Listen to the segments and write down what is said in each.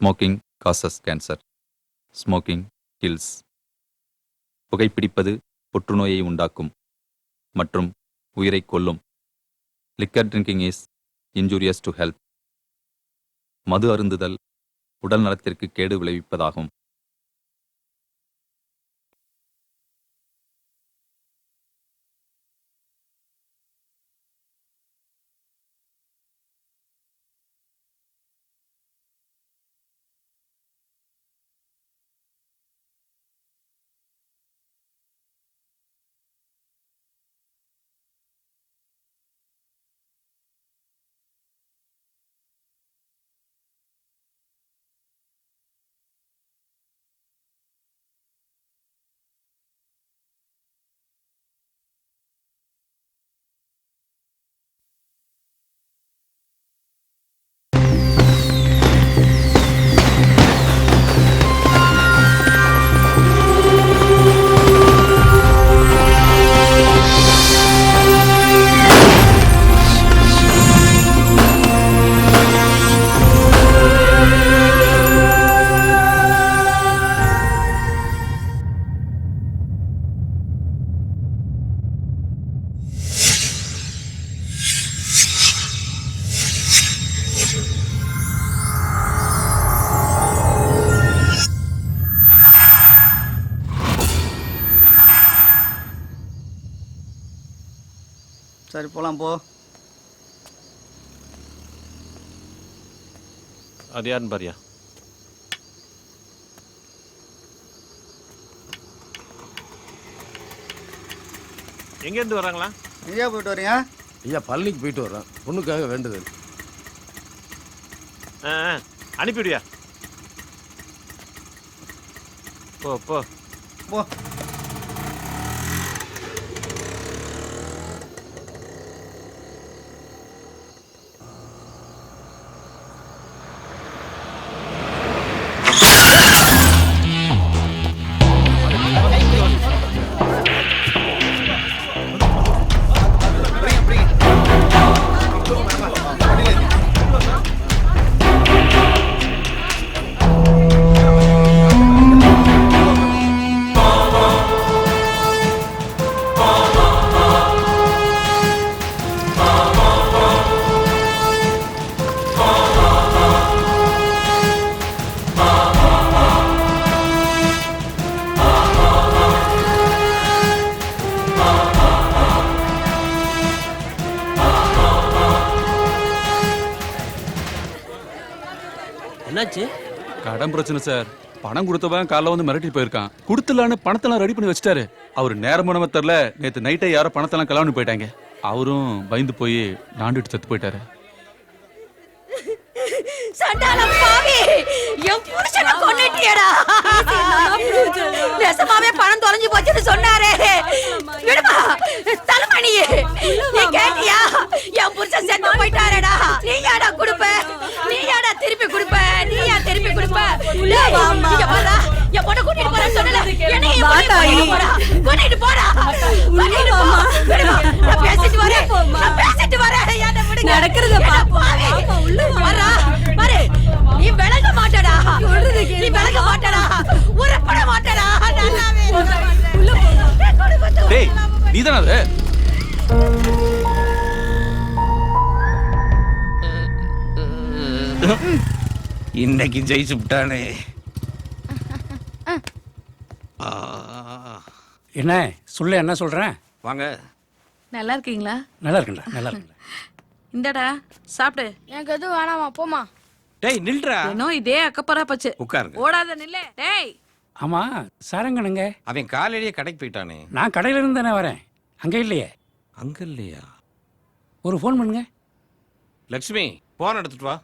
Smoking causes cancer. Smoking kills. புகைப்பிடிப்பது புற்றுநோயை உண்டாக்கும் மற்றும் உயிரைக் கொல்லும். Liquor drinking is injurious to health. மது அருந்துதல் உடல் நலத்திற்கு கேடு விளைவிப்பதாகும். சரி போலாம் போ. அது யாருன்னு பாரியா? எங்கேருந்து வராங்களா? எங்கேயா போயிட்டு வரீங்க? ஐயா பள்ளிக்கு போயிட்டு வர்றேன், பொண்ணுக்காக வேண்டுதல். அனுப்பிவிடியா? போ போ போ. என்னாச்சு? கடன் பிரச்சனை சார். பணம் கொடுத்தவன் காலைல வந்து மிரட்டி போயிருக்கான். கொடுத்துலான்னு பணத்தெல்லாம் ரெடி பண்ணி வச்சுட்டாரு. அவர் நேரம் போனவ தெரியல, நேற்று நைட்டே யாரோ பணத்தெல்லாம் கலாவணி போயிட்டாங்க. அவரும் பயந்து போய் நாண்டுட்டு செத்து போயிட்டாரு. சண்டாளம் பாவி, என் புருஷனை கொன்னுட்டியடா. நெசமாவே பணம் தொலைஞ்சு போச்சுன்னு சொன்னாரே. விடுமா தலைமணி, நீ கேட்டியா? என் புருஷன் செத்து போயிட்டாரடா. நீ யாடா கொடுப்ப? நீ யாடா திருப்பி கொடுப்ப? நீ யா திருப்பி கொடுப்ப? இங்க போடா, என் பொண்ணை கூட்டிட்டு போறேன்னு சொன்னல. என்னையும் கூட்டிட்டு போடா. விடுமா, நான் பேசிட்டு வரேன். நடக்கிறத பாவி வரா பாரு. நீ விலக மாட்டடா, நீ விலக மாட்டடா, உருப்பட மாட்டடா. டேய் நீதானே அது? இன்னைக்கு ஜெயிச்சு விட்டானே. என்ன சொல்ல, என்ன சொல்றேன்? வாங்க. நல்லா இருக்கீங்களா? நல்லா இருக்குண்டா, நல்லா இருக்குண்டா. இந்தடா சாப்பிடு. எனக்கு எதுவும் வேணாமா, போமா. டேய் நில்றா. இன்னும் இதே அக்கப்பரா பச்சு. உட்காருங்க. ஓடாத நில்லே. டேய் ஆமா, சாரங்கனுங்க? அவன் காலையிலேயே கடைக்கு போயிட்டானே. நான் கடையில இருந்து தானே வரேன், அங்க இல்லையே. அங்க இல்லையா? ஒரு ஃபோன் பண்ணுங்க. லட்சுமி போன் எடுத்துட்டு வா.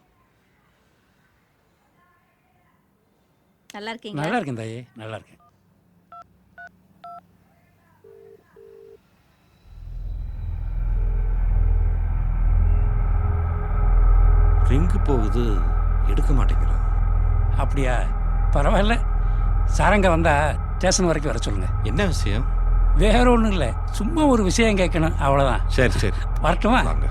நல்லா இருக்கீங்க? நல்லா இருக்கேன் தாயே, நல்லா இருக்கேன். ரிங்கு போகுது, எடுக்க மாட்டேங்கிறான். அப்படியா? பரவாயில்ல. சாரங்க வந்தா ஸ்டேஷன் வரைக்கும் வர சொல்லுங்க. என்ன விஷயம்? வேற ஒன்றும் இல்லை, சும்மா ஒரு விஷயம் கேட்கணும், அவ்வளோதான். சரி சரி, வரட்டுமா? வாங்க.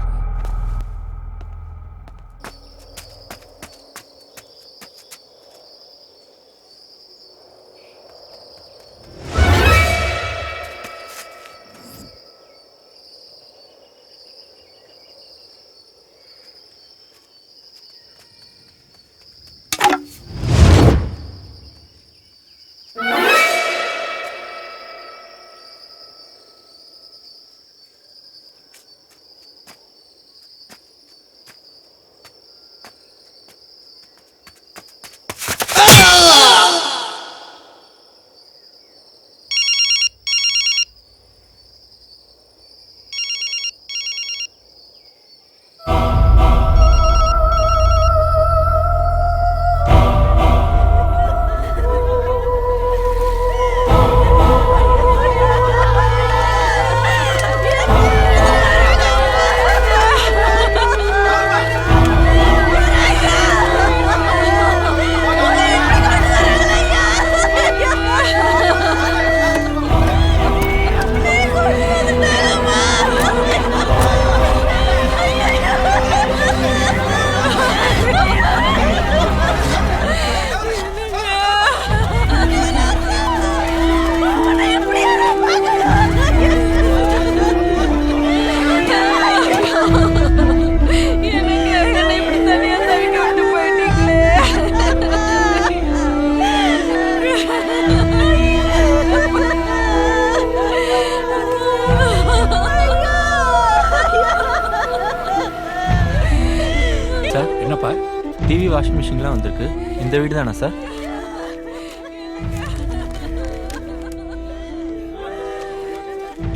டிவி வாஷிங் மிஷின்லாம் வந்திருக்கு. இந்த வீடு தானே சார்?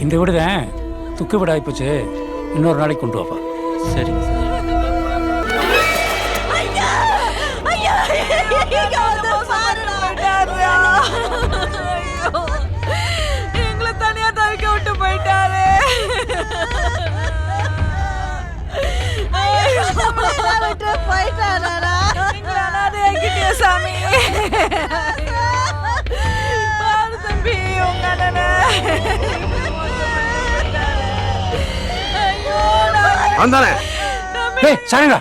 இந்த வீடு தான் துக்கு வீடு ஆகிப்போச்சு. இன்னொரு நாளைக்கு கொண்டு வாப்பா. சரிங்க சார். ஐயா, இங்க வந்து பாருடா. எங்களை தனியா தவிக்க விட்டு போயிட்டாரு. விட்டு போயிட்டாரா? சாமி பாரு தம்பி உங்க அண்ணனை. வந்தானே ஏய் சாரங்கா,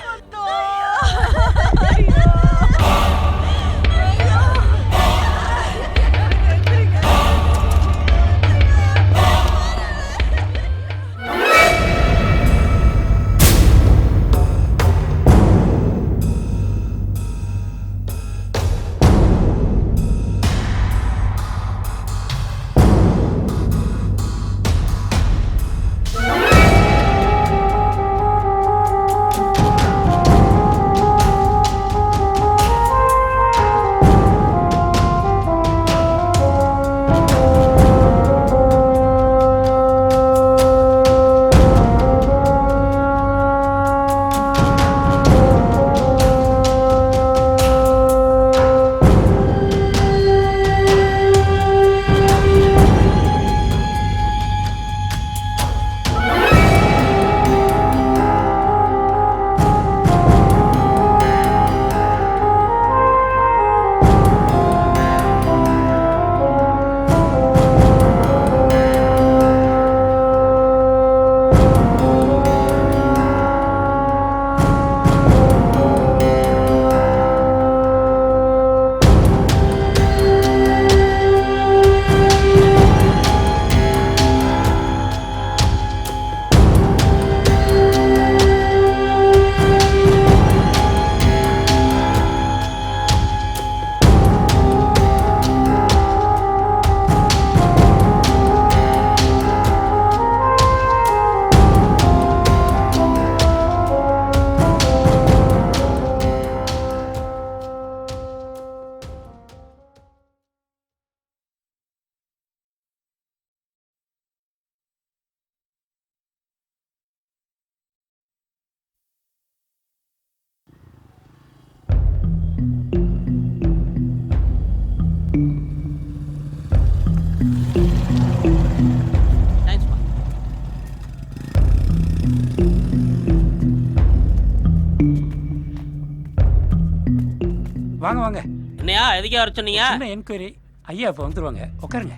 வாங்க வாங்க. என்னையா எதுக்கே வர சொன்னீங்க? சின்ன என்கொயரி. ஐயா இப்போ வந்துருவாங்க, உட்காருங்க.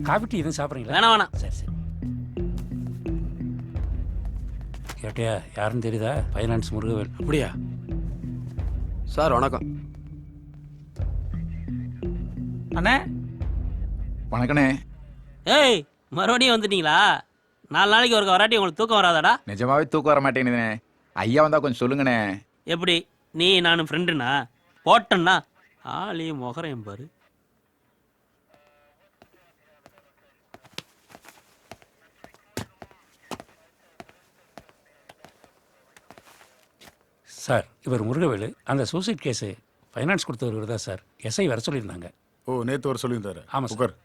காபி டீ எதுவும் சாப்பிட்றீங்களா? வேணாம் வேணாம். சரி சரி. கேட்டியா யாருன்னு தெரியுதா? ஃபைனான்ஸ் முருகவேல். அப்படியா சார்? வணக்கம். அண்ணே வணக்கண்ணே. ஏய் மறுபடியும் வந்துட்டீங்களா? 4 நாளைக்கு ஒரு வராட்டி உங்களுக்கு தூக்கம் வராதாடா? நிஜமாவே தூக்கம் வர மாட்டேங்குதுண்ணே. ஐயா வந்தா கொஞ்சம் சொல்லுங்கண்ணே. எப்படி நீ நானும் ஃப்ரெண்டுண்ணா? போட்டேன்னா ஆளையும் முகரையும் பாரு. சார் இவர் முருகவேலு. அந்த சூசைட் கேஸு ஃபைனான்ஸ் கொடுத்தவர்கள் தான் சார். எஸ்ஐ வர சொல்லியிருந்தாங்க. ஓ, நேற்று வர சொல்லியிருந்தாரு. ஆமாம் சார். உட்கார்.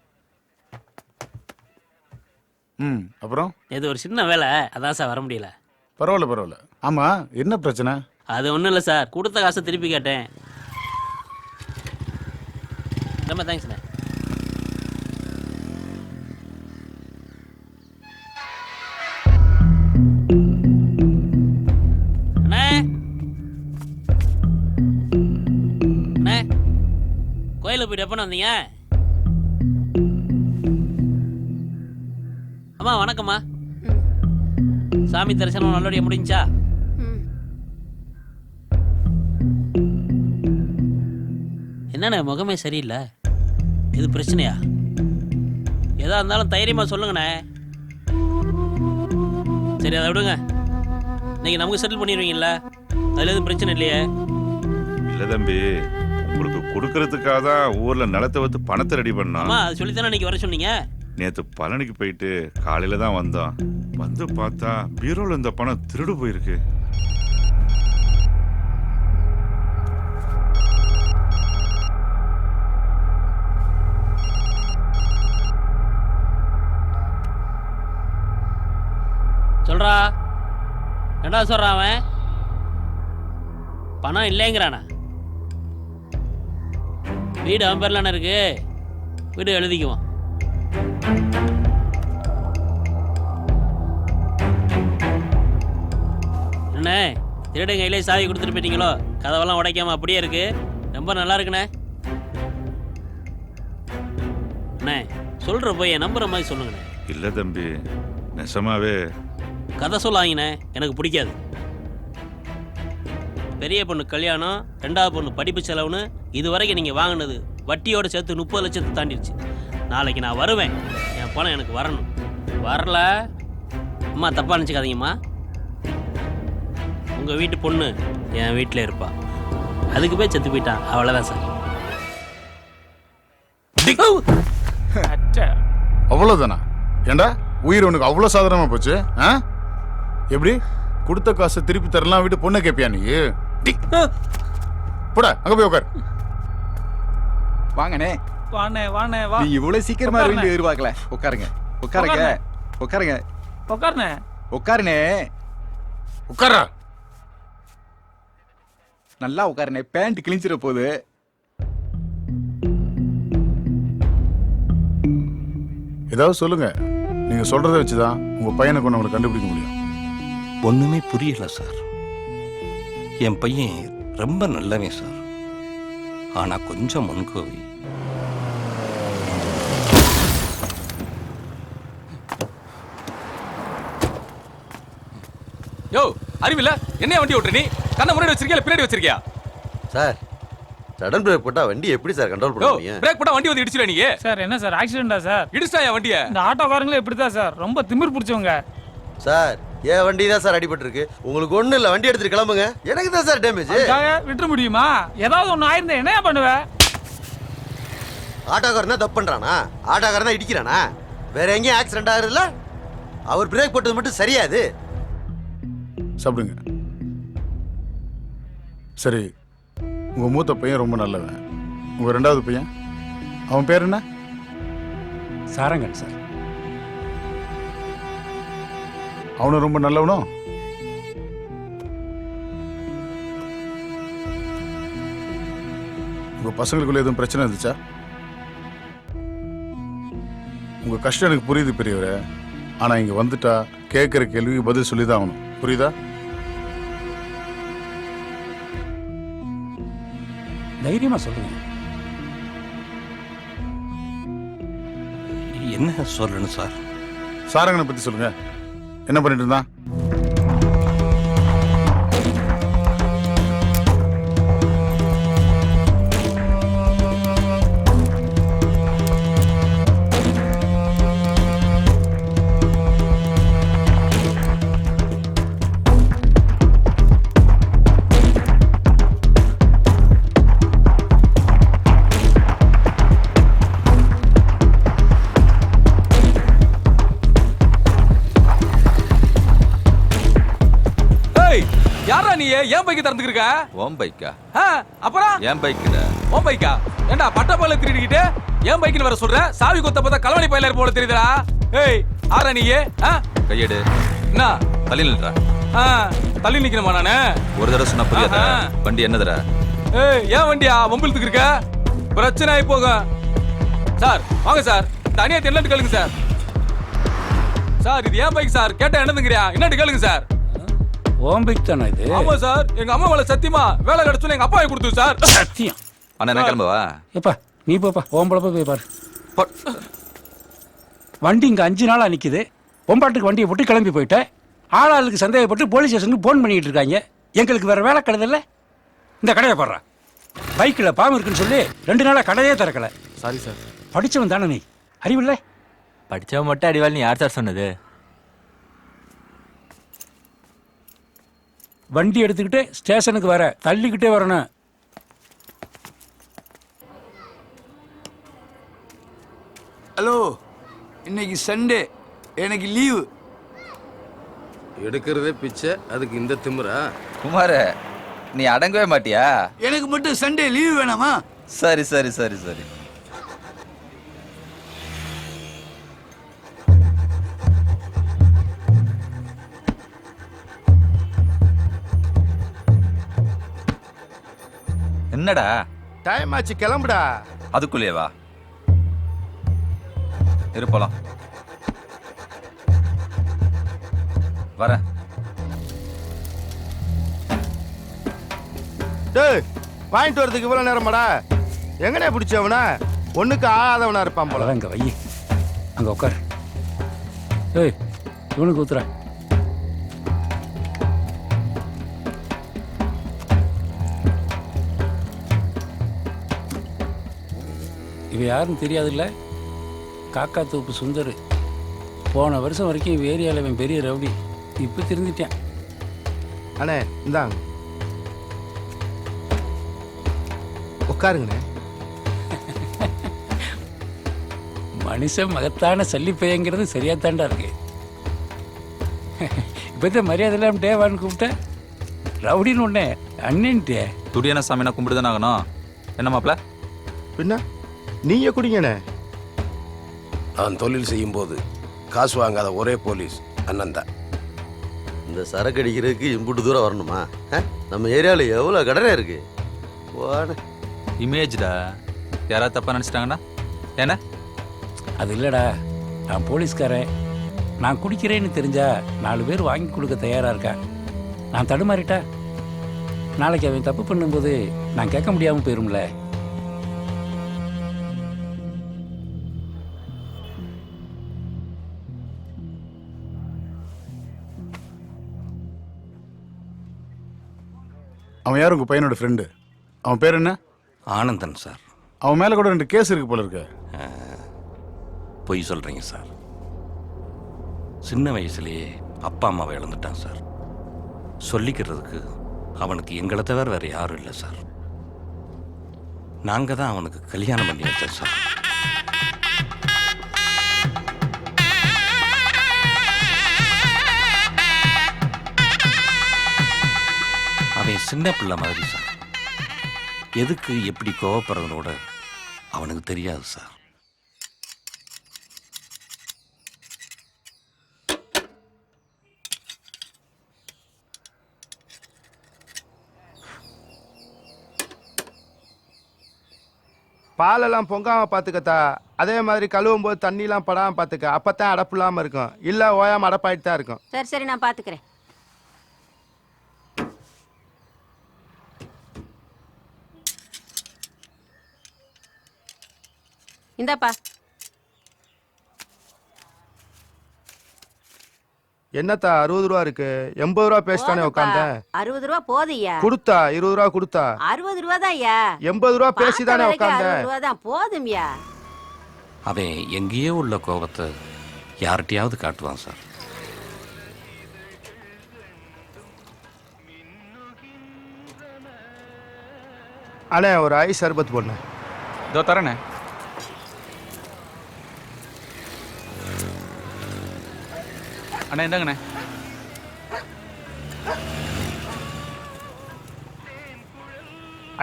அப்புறம் இது ஒரு சின்ன வேலை, அதான் சார் வர முடியல. பரவாயில்ல பரவாயில்ல. ஆமா, என்ன பிரச்சனை? அது ஒன்றும் இல்லை சார், கொடுத்த காசை திருப்பி கேட்டேன். ரொம்ப தேங்க்ஸ்ண்ணே. அண்ணே அண்ணே, கோயிலுக்கு போயிட்டு எப்போ வந்தீங்க? அம்மா வணக்கம்மா. சாமி தரிசனம் நல்லபடியாக முடிஞ்சா? என்னண்ணே முகமே சரியில்லை, இது பிரச்சனையா? எதா இருந்தாலும் தைரியமா சொல்லுங்கண்ணே. சரி அதை விடுங்க, இன்னைக்கு நமக்கு செட்டில் பண்ணிடுவீங்கல்ல, அதுல எதுவும் பிரச்சனை இல்லையே? இல்லை தம்பி, உங்களுக்கு கொடுக்கறதுக்காக தான் ஊர்ல நிலத்தை வைத்து பணத்தை ரெடி பண்ணோம். ஆமா, அது சொல்லித்தானே இன்னைக்கு வர சொன்னீங்க. நேற்று பழனிக்கு போயிட்டு காலையில தான் வந்தோம். வந்து பார்த்தா பீரோல இந்த பணம் திருடு போயிருக்கு. சொல்றா, என்னடா சொல்றான் அவன்? பணம் இல்லைங்கிறானா? வீடு அவன் பேர்லான இருக்கு, வீடு எழுதிக்குவான். என்ன திருடன் கையிலே சாவி கொடுத்துட்டு போயிட்டீங்களோ? கதவெல்லாம் உடைக்காம அப்படியே இருக்கு. ரொம்ப நல்லா இருக்குண்ணே. அண்ணே சொல்ற போய் நம்புற மாதிரி சொல்லுங்கண்ணே. இல்ல தம்பி, நெசமாவே கதை சொல்லாங்கண்ணே, எனக்கு பிடிக்காது. பெரிய பொண்ணு கல்யாணம், ரெண்டாவது பொண்ணு படிப்பு செலவுன்னு இது வரைக்கும் நீங்கள் வாங்கினது வட்டியோட சேர்த்து 30 லட்சத்தை தாண்டிடுச்சு. நாளைக்கு நான் வருவேன், என் பணம் எனக்கு வரணும். வரல அம்மா தப்பா நினச்சிக்காதீங்கம்மா. உங்கள் வீட்டு பொண்ணு என் வீட்டில் இருப்பா. அதுக்கு போய் செத்து போயிட்டான், அவ்வளோதான் சார். அவ்வளவுதானா? ஏண்டா உயிர் உனக்கு அவ்வளவு சாதாரணமா போச்சு? எப்படி கொடுத்த காசை திருப்பி தரலாம் விட்டு பொண்ணை கேப்பியா நீ? போடா அங்க போய் உட்கார். வாங்கண்ணே. வாண்ணே வாண்ணே வா. நீ இவ்வளவு சீக்கிரமா வருவீங்க எதிர்பார்க்கல. உட்காருங்க உட்காருங்க உட்காருங்க உட்காருண்ணே. உட்காருண்ணே. உட்காரா. நல்லா உட்காருண்ணே, பேண்ட் கிழிஞ்சிட போகுது. ஏதாவது சொல்லுங்க. நீங்க சொல்றதை வச்சுதான் உங்க பையனை கொண்டு அவங்களை கண்டுபிடிக்க முடியும். ஒண்ணுமே புரியல சார். என் பையன் ரொம்ப நல்லவன் சார், ஆனா கொஞ்சம் முன்கோவி. யோ அறிவில்ல, என்ன வண்டி ஓட்டுற நீ? கண்ணை முன்னாடி வச்சிருக்கியா இல்ல பின்னாடி வச்சிருக்கியா? சார் சடன் பிரேக் போட்டா வண்டி எப்படி சார் கண்ட்ரோல் பண்ண முடியும்? பிரேக் போட்டா வண்டி வந்து இடிச்சிர நீ. சார் என்ன சார் ஆக்சிடென்ட்டா சார்? இடிச்சிட்டாயா வண்டியை? இந்த ஆட்டோக்காரங்களே இப்படிதான் சார், ரொம்ப திமிர் பிடிச்சவங்க. சார் என் வண்டி தான் சார் அடிபட்டு இருக்கு. உங்களுக்கு ஒண்ணு இல்ல, வண்டி எடுத்துட்டு கிளம்புங்க. எனக்கு தான் சார் டேமேஜ். விட்டுற முடியுமா? ஏதாவது ஒண்ணு ஆயிருந்தா என்னையா பண்ணுவ? ஆட்டோக்காரன் தான் தப்பு பண்றானா? ஆட்டோக்காரன் தான் இடிக்கிறானா? வேற எங்கேயும் ஆக்சிடென்ட் ஆகுதுல்ல? அவர் பிரேக் போட்டது மட்டும் சரியாது. சாப்பிடுங்க. சரி, உங்க மூத்த பையன் ரொம்ப நல்லவன். உங்க ரெண்டாவது பையன், அவன் பேர் என்ன? சாரங்கன் சார். அவனும் ரொம்ப நல்லவனோ? உங்க பசங்களுக்குள்ள எதுவும் பிரச்சனை இருந்துச்சா? உங்க கஷ்டம் எனக்கு புரியுது பெரியவரே. ஆனா இங்க வந்துட்டா கேட்கிற கேள்விக்கு பதில் சொல்லிதான் ஆகணும். புரியுதா? தைரியமா சொல்லுங்க. என்ன சொல்லணும் சார்? சாரங்கனை பத்தி சொல்லுங்க. என்ன பண்ணிட்டு இருந்தான்? யாரா நீ? ஏன் பைக் திறந்துக்கிருக்க? ஓம் பைக்கா? அப்புறம் ஏன் பைக்குடா? ஓம் பைக்கா? ஏண்டா பட்ட பையில திருடிக்கிட்டு ஏன் பைக்குன்னு வர சொல்ற? சாவி கொத்த பார்த்தா கலவணி பையில போல தெரியுதுடா. ஏய் ஆறா நீ? கையெடு. என்ன தள்ளி நில்றா. தள்ளி நிக்கணுமா நானு? ஒரு தடவை சொன்னா புரியாதா? வண்டி என்னதுடா? ஏய் ஏன் வண்டியா வம்பிழுத்துக்கு இருக்க? பிரச்சனை ஆகி போகும். சார் வாங்க சார், தனியா தெரியலன்னு கேளுங்க சார். சார் இது ஏன் பைக் சார், கேட்டா என்னதுங்கிறியா? என்னன்னு கேளுங்க சார். ஓம் பைக் தானே இது? ஆமா சார், எங்க அம்மா மேல சத்தியமா வேலை கிடைச்சு எங்க அப்பாவை கொடுத்து சார். சத்தியம். அண்ணா என்ன கிளம்பவா? எப்பா நீ போப்பா, ஓம்பளப்பா போய் பாரு. வண்டி இங்க 5 நாளா நிக்குது. ஒம்பாட்டுக்கு வண்டியை போட்டு கிளம்பி போயிட்ட. ஆளாளுக்கு சந்தேகப்பட்டு போலீஸ் ஸ்டேஷனுக்கு போன் பண்ணிட்டு இருக்காங்க. எங்களுக்கு வேற வேலை கிடையாதுல்ல. இந்த கடையை பாடுறா. பைக்கில் பாம்பு இருக்குன்னு சொல்லி 2 நாளா கடையே திறக்கல. Sorry sir. படிச்சவன் தானே நீ? அறிவில்லை? படிச்சவன் மட்டும் அடிவாள், நீ யார் சார் சொன்னது? வண்டி எடுத்துக்கிட்டு ஸ்டேஷனுக்கு வர தள்ளிக்கிட்டே வரணும். ஹலோ, இன்னைக்கு சண்டே, எனக்கு லீவு. எடுக்கிறதே பிச்சை, அதுக்கு இந்த திமிரா? குமார் நீ அடங்கவே மாட்டியா? எனக்கு மட்டும் சண்டே லீவு வேணாமா? சரி சரி சரி சரி. என்னடா டைம் ஆச்சு, கிளம்புடா. அதுக்குள்ளே வா. இருப்பலாம் வரேன். டேய், வாங்கிட்டு வரதுக்கு இவ்வளவு நேரமாடா? எங்கனே பிடிச்சவனா? ஒண்ணுக்கு ஆகாதவனா இருப்பான் போல. அங்கே வை, அங்கே உட்கார். ஏய், இவனுக்கு ஊத்துற. இவ யாருன்னு தெரியாதுல்ல? காக்கா தோப்பு சுந்தர். போன வருஷம் வரைக்கும் இவ ஏரியாவில் இவன் பெரிய ரவுடி. இப்போ திருந்திட்டேன். அண்ணே இந்தாங்க, உட்காருங்கண்ணே. மனுஷன் மகத்தான சல்லிப்பையங்கிறது சரியா தாண்டா இருக்கு. இப்போதான் மரியாதை இல்லாம டேவான்னு கூப்பிட்டேன். ரவுடின்னு ஒன்னே அண்ணன்ட்டே. துடியான சாமினா கும்பிடுதானே ஆகணும். என்ன மாப்பிள? பின்ன நீங்க குடிங்கண்ணே. நான் தொழில் செய்யும் போது காசு வாங்காத ஒரே போலீஸ் அண்ணன் தான். இந்த சரக்கு அடிக்கிறதுக்கு இம்புட்டு தூரம் வரணுமா? நம்ம ஏரியாவில் எவ்வளோ கடனை இருக்கு. இமேஜ்டா, யாராவது தப்பா நினைச்சிட்டாங்கன்னா என்ன? அது இல்லடா, நான் போலீஸ்காரன். நான் குடிக்கிறேன்னு தெரிஞ்சா 4 பேர் வாங்கி கொடுக்க தயாரா இருக்கேன். நான் தடுமாறிட்டா நாளைக்கு அவன் தப்பு பண்ணும்போது நான் கேட்க முடியாம போயிரும்ல. அவன் யார்? உங்க பையனோட ஃப்ரெண்டு. அவன் பேர் என்ன? ஆனந்தன் சார். அவன் மேல கூட 2 கேஸ் இருக்கு போல இருக்கு. பொய் சொல்றீங்க சார். சின்ன வயசுலயே அப்பா அம்மாவை இழந்துட்டான் சார். சொல்லிக்கிறதுக்கு அவனுக்கு எங்களை தவிர வேற யாரும் இல்லை சார். நாங்க தான் அவனுக்கு கல்யாணம் பண்ணி வச்சோம் சார். அவன் சின்ன பிள்ளை மாதிரி சார். எதுக்கு எப்படி கோவப்படுறதோட அவனுக்கு தெரியாது சார். பாலெல்லாம் பொங்காம பாத்துக்கத்தா. அதே மாதிரி கழுவும் போது தண்ணிலாம் படாம பாத்துக்க. அப்பதான் அடப்பு இல்லாம இருக்கும். இல்ல ஓயாம அடப்பாயிட்டு தான் இருக்கும். சரி சரி, நான் பாத்துக்கிறேன். இந்தாப்பா. என்னத்தா 60 ரூபா இருக்கு? 80 ரூபா பேசிட்டானே உட்காந்தேன். 60 ரூபா போதுயா. கொடுத்தா 20 ரூபா கொடுத்தா. 60 ரூபா தான்யா. 80 ரூபா பேசிதானே உட்காந்தேன். 60 ரூபா தான் போதும்யா. அவன் எங்கேயோ உள்ள கோபத்தை யார்கிட்டயாவது காட்டுவான் சார். அண்ணே, ஒரு ஐஸ் சர்பத் போடுண்ணே. இதோ தரேண்ணே. அண்ணா இந்தாங்கண்ணே.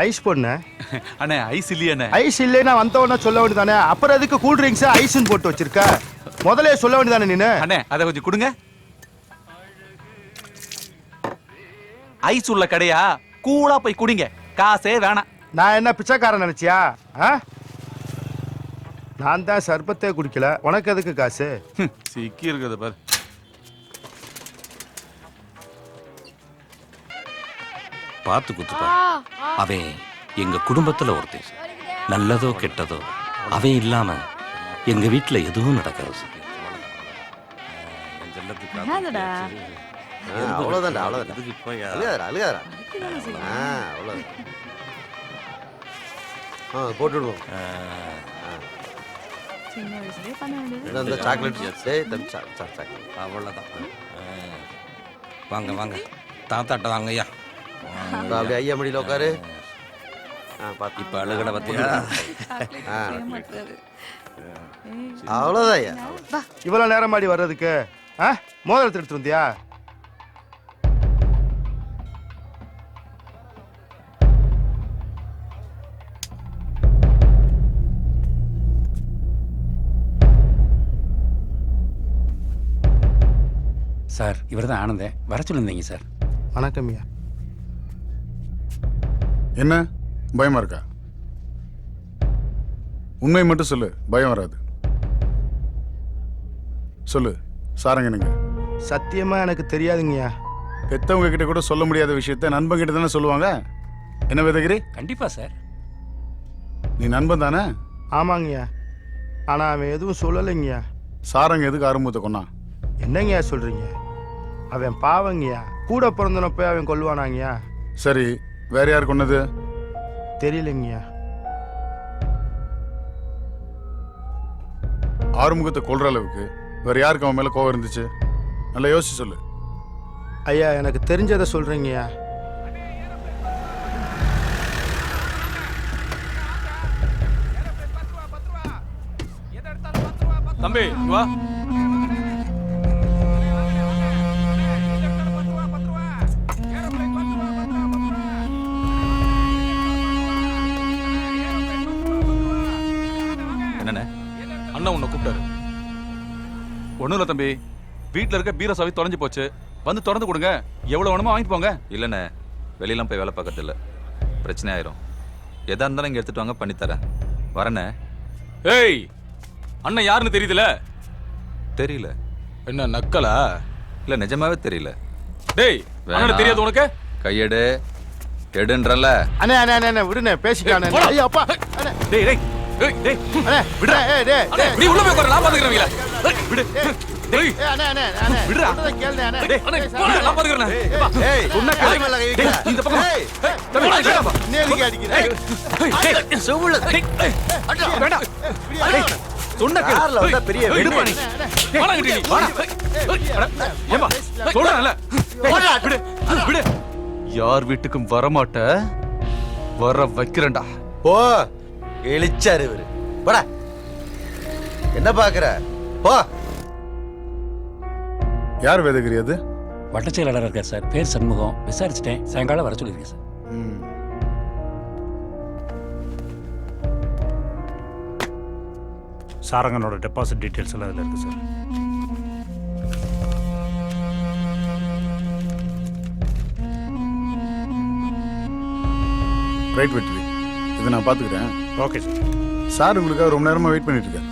ஐஸ் போடுண்ணே. அண்ணே ஐஸ் இல்லையாண்ணே? ஐஸ் இல்லைன்னா வந்தவொடனே சொல்ல வேண்டியதானே. அப்புறம் எதுக்கு கூல் ட்ரிங்க்ஸ் ஐஸ்ன்னு போட்டு வச்சிருக்க? முதலே சொல்ல வேண்டியதானே நீனு. அண்ணே அதை கொஞ்சம் கொடுங்க. ஐஸ் உள்ள கடையா? கூலா போய் குடிங்க, காசே வேணாம். நான் என்ன பிச்சைக்காரன் நினைச்சியா? நான் தான் சர்பத்தே குடிக்கல, உனக்கு எதுக்கு காசு? சிக்கி இருக்குது பாரு. பார்த்து குத்துப்பா. அவன் எங்க குடும்பத்துல ஒருத்தன் சார். நல்லதோ கெட்டதோ அவன் இல்லாம எங்க வீட்டுல எதுவும் நடக்காது சார். அவ்வளவுதான், அவ்வளவுதான். போட்டுடுவோம். அவ்வளவுதான். வாங்க வாங்க, தாத்தாட்ட வாங்க ஐயா. அப்படியே ஐயா மடியில் உட்காரு. இப்ப அழுகட பத்தியா? அவ்வளோதான் ஐயா. இவ்வளோ நேரம் மாடி வர்றதுக்கு மோதிரத்தை எடுத்து வந்தியா? சார் இவர் தான் ஆனந்தன், வர சொல்லியிருந்தீங்க சார். வணக்கம் ஐயா. என்ன பயமா இருக்கா? உண்மை மட்டும் சொல்லு, பயம் வராது. சொல்லு, சாரங்க நீங்க. சத்தியமா எனக்கு தெரியாதுங்கய்யா. பெத்தவங்க கிட்ட கூட சொல்ல முடியாத விஷயத்த நண்பன் கிட்ட தானே சொல்லுவாங்க. என்ன வேதகிரி? கண்டிப்பா சார். நீ நண்பன் தானே? ஆமாங்கய்யா. ஆனா அவன் எதுவும் சொல்லலைங்கய்யா. சாரங்க எதுக்கு ஆரம்பத்தை கொண்டான்? என்னங்கய்யா சொல்றீங்க? அவன் பாவங்கய்யா. கூட பிறந்தனப்ப அவன் கொல்லுவானாங்கய்யா. சரி, வேற யார் கொன்னது? தெரியலைங்கய்யா. ஆறுமுகத்தை கொல்ற அளவுக்கு வேற யாருக்கு அவன் மேல கோவம் இருந்துச்சு? நல்லா யோசிச்சு சொல்லு. ஐயா எனக்கு தெரிஞ்சதை சொல்றீங்கய்யா. தம்பி இங்க வா. என்னண்ணே? அண்ணன் உன்னை கூப்பிட்டாரு. ஒண்ணும் இல்ல தம்பி, வீட்டுல இருக்க பீரோ சாவி தொலைஞ்சு போச்சு, வந்து திறந்து கொடுங்க, எவ்வளவு வேணுமோ வாங்கிட்டு போங்க. இல்லைண்ணே, வெளியெல்லாம் போய் வேலை பார்க்கறது இல்லை, பிரச்சனை ஆயிரும். எதா இருந்தாலும் இங்கே எடுத்துட்டு வாங்க, பண்ணித்தரேன். வரண்ணே. ஏய், அண்ணன் யாருன்னு தெரியுதுல? தெரியல. என்ன நக்கலா? இல்லை, நிஜமாவே தெரியல. டேய், அண்ணன் தெரியாது உனக்கு? கையெடு, எடுன்றல. அண்ணே அண்ணே அண்ணே விடுனே, பேசிட்டானே. ஐயா அப்பா. அண்ணே டேய் டேய் டேய் டேய் அண்ணே விடுடா. ஏய் டேய் அண்ணே நீ உள்ள போய் உட்காரு, நான் பாத்துக்கறேன்ல. விடு. டேய் அண்ணே அண்ணே அண்ணே விடுடா. சொல்றத கேளுடா அண்ணே. டேய் அண்ணே நான் பாத்துக்கறேன். ஏய் சொன்ன யார் மேல கை வைக்கிற? இந்த பக்கம். ஏய் தம்பி வேண்டாம். நேருக்கு அடிக்கிற. டேய் செவுல. அடடா வேண்டாம். டேய் சொன்ன கார்ல வந்தா பெரிய விடுப்பா நீ. வாடா கிட்ட நீ வாடா. ஏப்பா சொல்றேன்ல. விடு விடு. யார் வீட்டுக்கும் வர மாட்ட, வர வைக்கிறேன்டா. போ எலிச்சாரு இவரு. போடா. என்ன பாக்குற? போ. யார் வேதகிரி அது? வட்டச் செயலாளர் இருக்கார் சார், பேர் சண்முகம். விசாரிச்சுட்டேன், சாயங்காலம் வர சொல்லியிருக்கேன் சார். சாரங்கனோட டெபாசிட் டீட்டெயில்ஸ் எல்லாம் இதில் இருக்குது சார். ரைட் வெற்றி, இதை நான் பார்த்துக்கிறேன். Okay sir. சார் உங்களுக்காக ரொம்ப நேரமாக வெயிட் பண்ணிட்டு இருக்கேன்.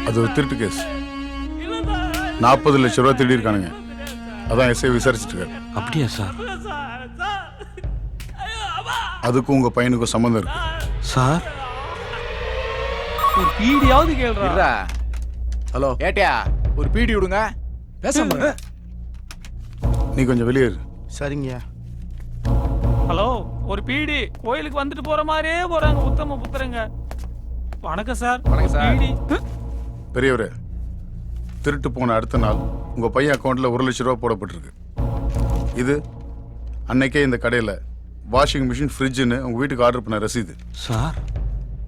அது ஒரு திருட்டு கேஸ். 40 லட்சம் ரூபா திருடி இருக்கானுங்க. அதான் எஸ்ஐ விசாரிச்சுட்டு இருக்காரு. அப்படியா சார்? அதுக்கும் உங்க பையனுக்கும் சம்மந்தம் இருக்கு சார். ஒரு பீடியாவது கேளுடா. ஹலோ ஏட்டியா, ஒரு பீடி விடுங்க, பேச. நீ கொஞ்சம் வெளியே இரு. சரிங்கய்யா. ஹலோ, ஒரு பீடி. கோயிலுக்கு வந்துட்டு போற மாதிரியே போறாங்க உத்தம புத்திரங்க. வணக்கம் சார். வணக்கம் சார். பீடி. பெரியவரே, திருட்டு போன அடுத்த நாள் உங்க பையன் அக்கௌண்ட்ல 1 லட்சம் ரூபா போடப்பட்டிருக்கு. இது அன்னைக்கே இந்த கடையில வாஷிங் மிஷின், ஃப்ரிட்ஜுன்னு உங்க வீட்டுக்கு ஆர்டர் பண்ண ரசீது சார்.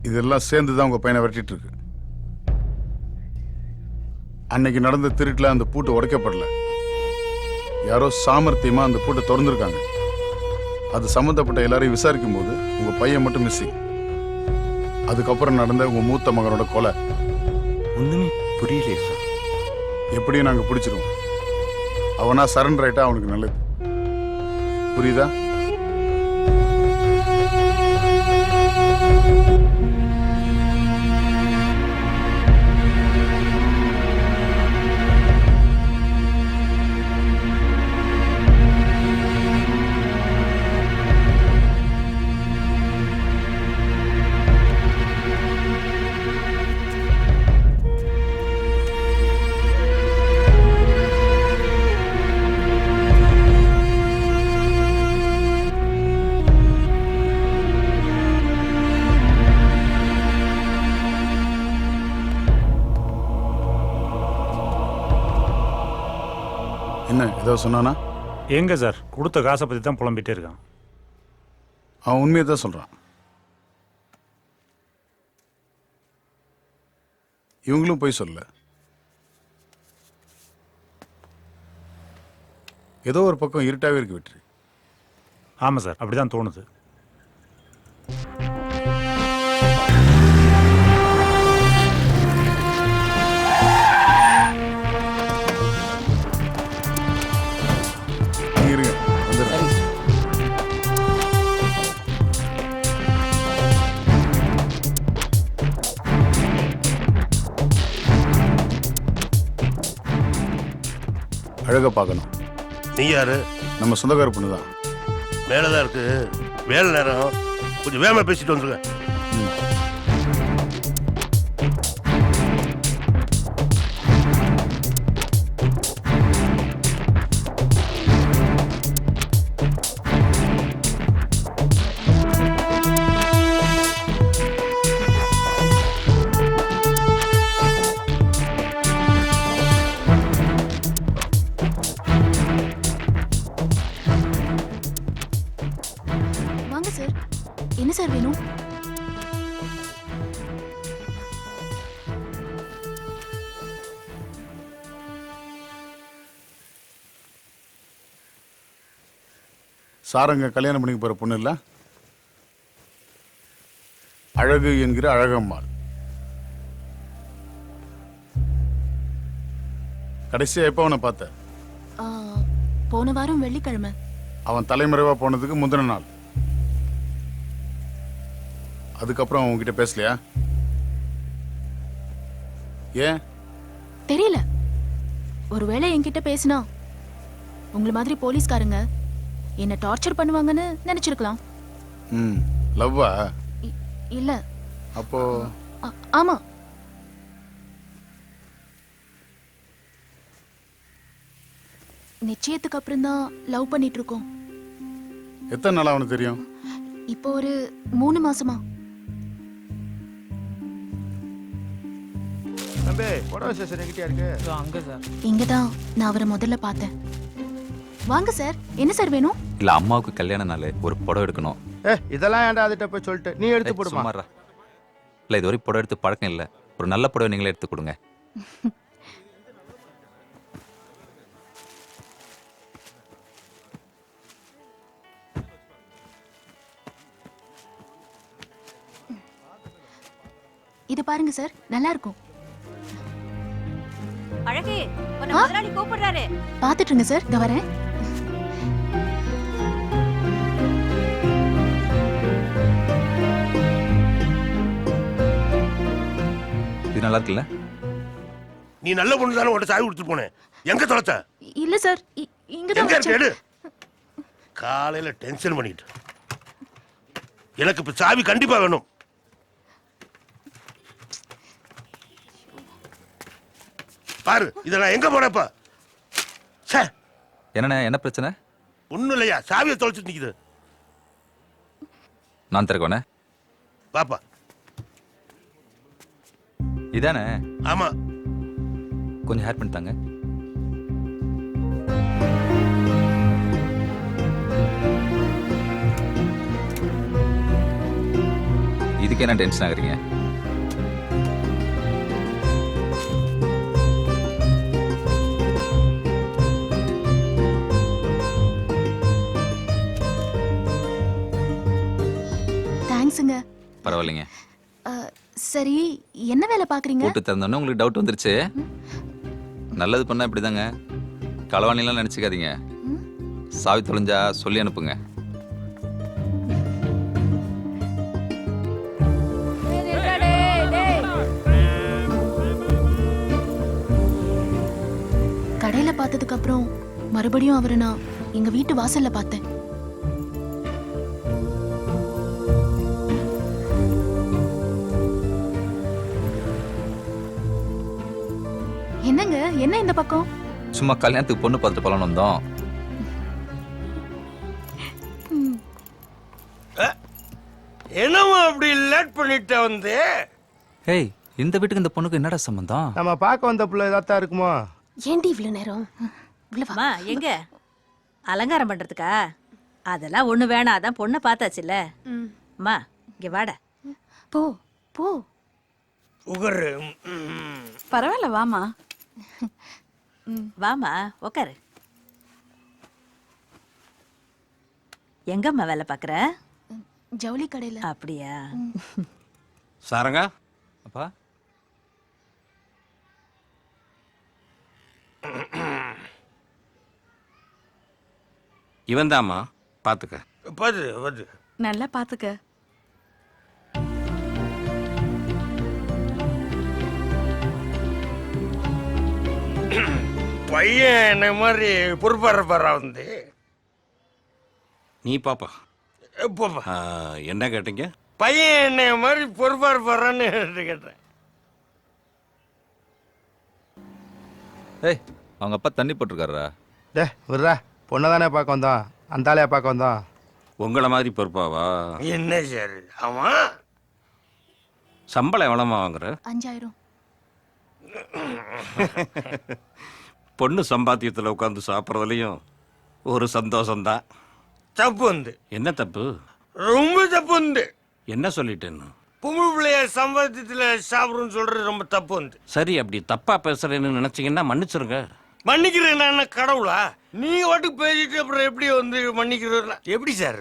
இதெல்லாம் சேர்ந்து தான் உங்க பையனை விரட்டிட்டு இருக்கு. அன்னைக்கு நடந்த திருட்டுல அந்த பூட்டு உடைக்கப்படல. யாரோ சாமர்த்தியமா அந்த பூட்டை திறந்துருக்காங்க. அது சம்மந்தப்பட்ட எல்லாரையும் விசாரிக்கும் போது உங்க பையன் மட்டும் மிஸ்ஸிங். அதுக்கப்புறம் நடந்த உங்க மூத்த மகனோட கொலை. ஒண்ணுமே புரியலையே சார். எப்படியும் நாங்க பிடிச்சிருவோம். அவனா சரண்டர் ஆயிட்டா அவனுக்கு நல்லது. புரியுதா? என்ன ஏதோ சொன்னானா? எங்க சார், கொடுத்த காசை பற்றி தான் புலம்பிட்டே இருக்கான். அவன் உண்மையை தான் சொல்கிறான். இவங்களும் போய் சொல்லல. ஏதோ ஒரு பக்கம் இருட்டாகவே இருக்கு வெற்றி. ஆமாம் சார், அப்படி தான் தோணுது. இருங்க வந்துடுறேன். அழகா பார்க்கணும். நீ யாரு? நம்ம சொந்தக்கார பொண்ணு தான். மேலதான் இருக்கு, வேலை நேரம், கொஞ்சம் வேகமா பேசிட்டு வந்துருங்க. வாங்க சார். என்ன சார் வேணும்? சாரங்க கல்யாணம் பண்ணிக்க போற பொண்ணு இல்ல, அழகு என்கிற அழகம்மாள். கடைசியா எப்ப அவனை பார்த்த? போன வாரம் வெள்ளிக்கிழமை. அவன் தலைமறைவா போனதுக்கு முந்தின நாள். அதுக்கப்புறம் அவன் உங்ககிட்ட பேசலையா? ஏன் தெரியல. ஒருவேளை என்கிட்ட பேசினா உங்களை மாதிரி போலீஸ்காரங்க என்ன டார்ச்சர் பண்ணுவாங்கன்னு நினைச்சிருக்கலாம். லவ்வா? இல்ல. அப்போ ஆமா. நிச்சயத்துக்கு அப்புறம் தான் லவ் பண்ணிட்டு இருக்கோம். எத்தனை நாள் அவனுக்கு தெரியும்? இப்போ ஒரு 3 மாசமா. தம்பி, புடவை ஸ்டேஷன் எங்கிட்டயா இருக்கு? அங்க சார். இங்கதான் நான் அவரை முதல்ல பார்த்தேன். வாங்க சார். என்ன சார் வேணும்? இல்ல அம்மாவுக்கு கல்யாண நாள், ஒரு புடவை எடுக்கணும். இதெல்லாம் ஏன்டா அதுட்ட போய் சொல்லிட்டு நீ எடுத்து போடுமா? சும்மாறா. இல்ல இது வரைக்கும் புடவை எடுத்து பழக்கம் இல்ல. ஒரு நல்ல புடவை நீங்களே எடுத்து கொடுங்க. இது பாருங்க சார், நல்லா இருக்கும். அழகே, உன்னை முதலாளி கூப்பிடுறாரு. பாத்துட்டுங்க சார், இத வரேன். இது நல்லா இருக்குல்ல? நீ நல்ல பொண்ணு தானே, உன்கிட்ட சாவி கொடுத்துட்டு போனேன். எங்க தொலைச்ச? இல்ல சார், இங்கதான் எங்க இருக்கு? வச்சேன். எடு. காலையில டென்ஷன் பண்ணிட்டு. எனக்கு இப்ப சாவி கண்டிப்பா வேணும். பாரு, இத நான் எங்க போனப்ப? என்னண்ணே, என்ன பிரச்சனை? ஒண்ணும் இல்லையா, சாவியை தொலைச்சிட்டு நிக்குது. நான் திறக்கோண்ணே. பாப்பா. இதானே? ஆமா. கொஞ்சம் ஹேர் பண்ணிட்டாங்க. இதுக்கு என்ன டென்ஷன் ஆகுறீங்க? தேங்க்ஸுங்க. பரவாயில்லைங்க. சரி, என்ன வேலை பாக்குறீங்க? போட்டு திறந்தோடனே உங்களுக்கு டவுட் வந்துருச்சு. நல்லது பண்ணா இப்படிதாங்க. களவாணிலாம் நினைச்சுக்காதீங்க. சாவி தொலைஞ்சா சொல்லி அனுப்புங்க. கடையில பார்த்ததுக்கு அப்புறம் மறுபடியும் அவரை நான் எங்க வீட்டு வாசல்ல பார்த்தேன். என்னங்க, என்ன இந்த பக்கம்? சும்மா கல்யாணத்துக்கு பொண்ணு பார்த்துட்டு போலான்னு வந்தோம். என்னமா அப்படி லேட் பண்ணிட்டு வந்து? ஏய், இந்த வீட்டுக்கு இந்த பொண்ணுக்கு என்னடா சம்பந்தம்? நம்ம பார்க்க வந்த புள்ள ஏதாத்தான் இருக்குமா? ஏண்டி இவ்வளவு நேரம்? அம்மா, எங்க அலங்காரம் பண்றதுக்கா? அதெல்லாம் ஒண்ணு வேணாம், அதான் பொண்ணை பார்த்தாச்சுல்ல. அம்மா இங்க வாடா. போ போ. உகரு. பரவாயில்ல வாமா. வாமா உக்காரு. எங்கம்மா வேலை பார்க்குற? ஜவுளி கடையில. அப்படியா? சாரங்கா. அப்பா இவன் தாம்மா, பார்த்துக்க. பாத்து நல்லா பாத்துக்க. பையன் என்ன மாதிரி பொறுப்பாடுறப்பாரா வந்து. நீ பாப்பா. போப்பா. என்ன கேட்டீங்க? பையன் என்ன மாதிரி பொறுப்பாடுப்பாரான்னு கேட்டேன். ஏய், அவங்க அப்பா தண்ணி போட்டிருக்காரா? விட்றா, பொண்ணை தானே பார்க்க வந்தோம், அந்த ஆளையா பார்க்க வந்தோம். உங்களை மாதிரி பொறுப்பாவா? என்ன சார் ஆமா? சம்பளம் எவ்வளோமா வாங்குற? 5000. பொண்ணு சம்பாத்தியத்தில் உட்காந்து சாப்பிட்றதுலையும் ஒரு சந்தோஷம்தான். தப்பு வந்து. என்ன தப்பு? ரொம்ப தப்பு வந்து. என்ன சொல்லிட்டேன்னு? பொம்பளை பிள்ளைய சம்பாத்தியத்துல சாப்பிடுன்னு சொல்றது ரொம்ப தப்பு வந்து. சரி, அப்படி தப்பா பேசுறேன்னு நினைச்சீங்கன்னா மன்னிச்சிருங்க. மன்னிக்கிறேன் நான் கடவுளா? நீங்க வாட்டுக்கு பேசிட்டு அப்புறம் எப்படி வந்து மன்னிக்கிறதுல எப்படி சார்?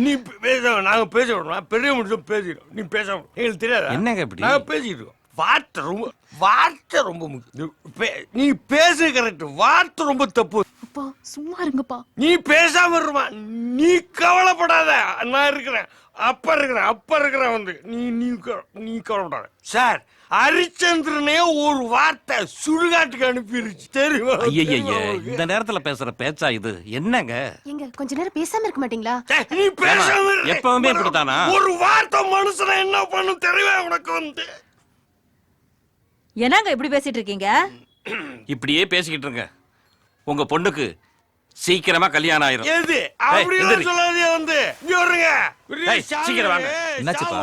நீ பேச, நாங்க பேச விடணும், பெரிய முடியும் பேசிடும். நீ பேச எங்களுக்கு தெரியாது. என்னங்க இப்படி? நாங்க பேசிட்டு இருக்கோம். வார்த்தை ரொம்ப முக்கியம். நீ பேசு கரெக்ட், வார்த்தை ரொம்ப தப்பு. அப்பா சும்மா இருங்கப்பா. நீ பேசாம இருமா, நீ கவலைப்படாத, நான் இருக்கிறேன், அப்ப இருக்கிறேன் வந்து. நீ கவலைப்படாத சார். ஹரிச்சந்திரனே ஒரு வார்த்தை சுடுகாட்டுக்கு அனுப்பிடுச்சு தெரியுமா? ஐயய்ய, இந்த நேரத்துல பேசுற பேச்சா இது? என்னங்க எங்க கொஞ்ச நேரம் பேசாம இருக்க மாட்டீங்களா? நீ பேசாம எப்பவுமே இப்படித்தானா? ஒரு வார்த்தை மனுஷனை என்ன பண்ணும் தெரியுமா உனக்கு வந்து? என்னங்க இப்படி பேசிட்டு இருக்கீங்க? இப்படியே பேசிக்கிட்டு இருங்க, உங்க பொண்ணுக்கு சீக்கிரமா கல்யாணம் ஆயிரும். எது அப்படிலாம் சொல்லாதே வந்து. இங்க வருங்க. சீக்கிரம் வாங்க. என்னாச்சுப்பா?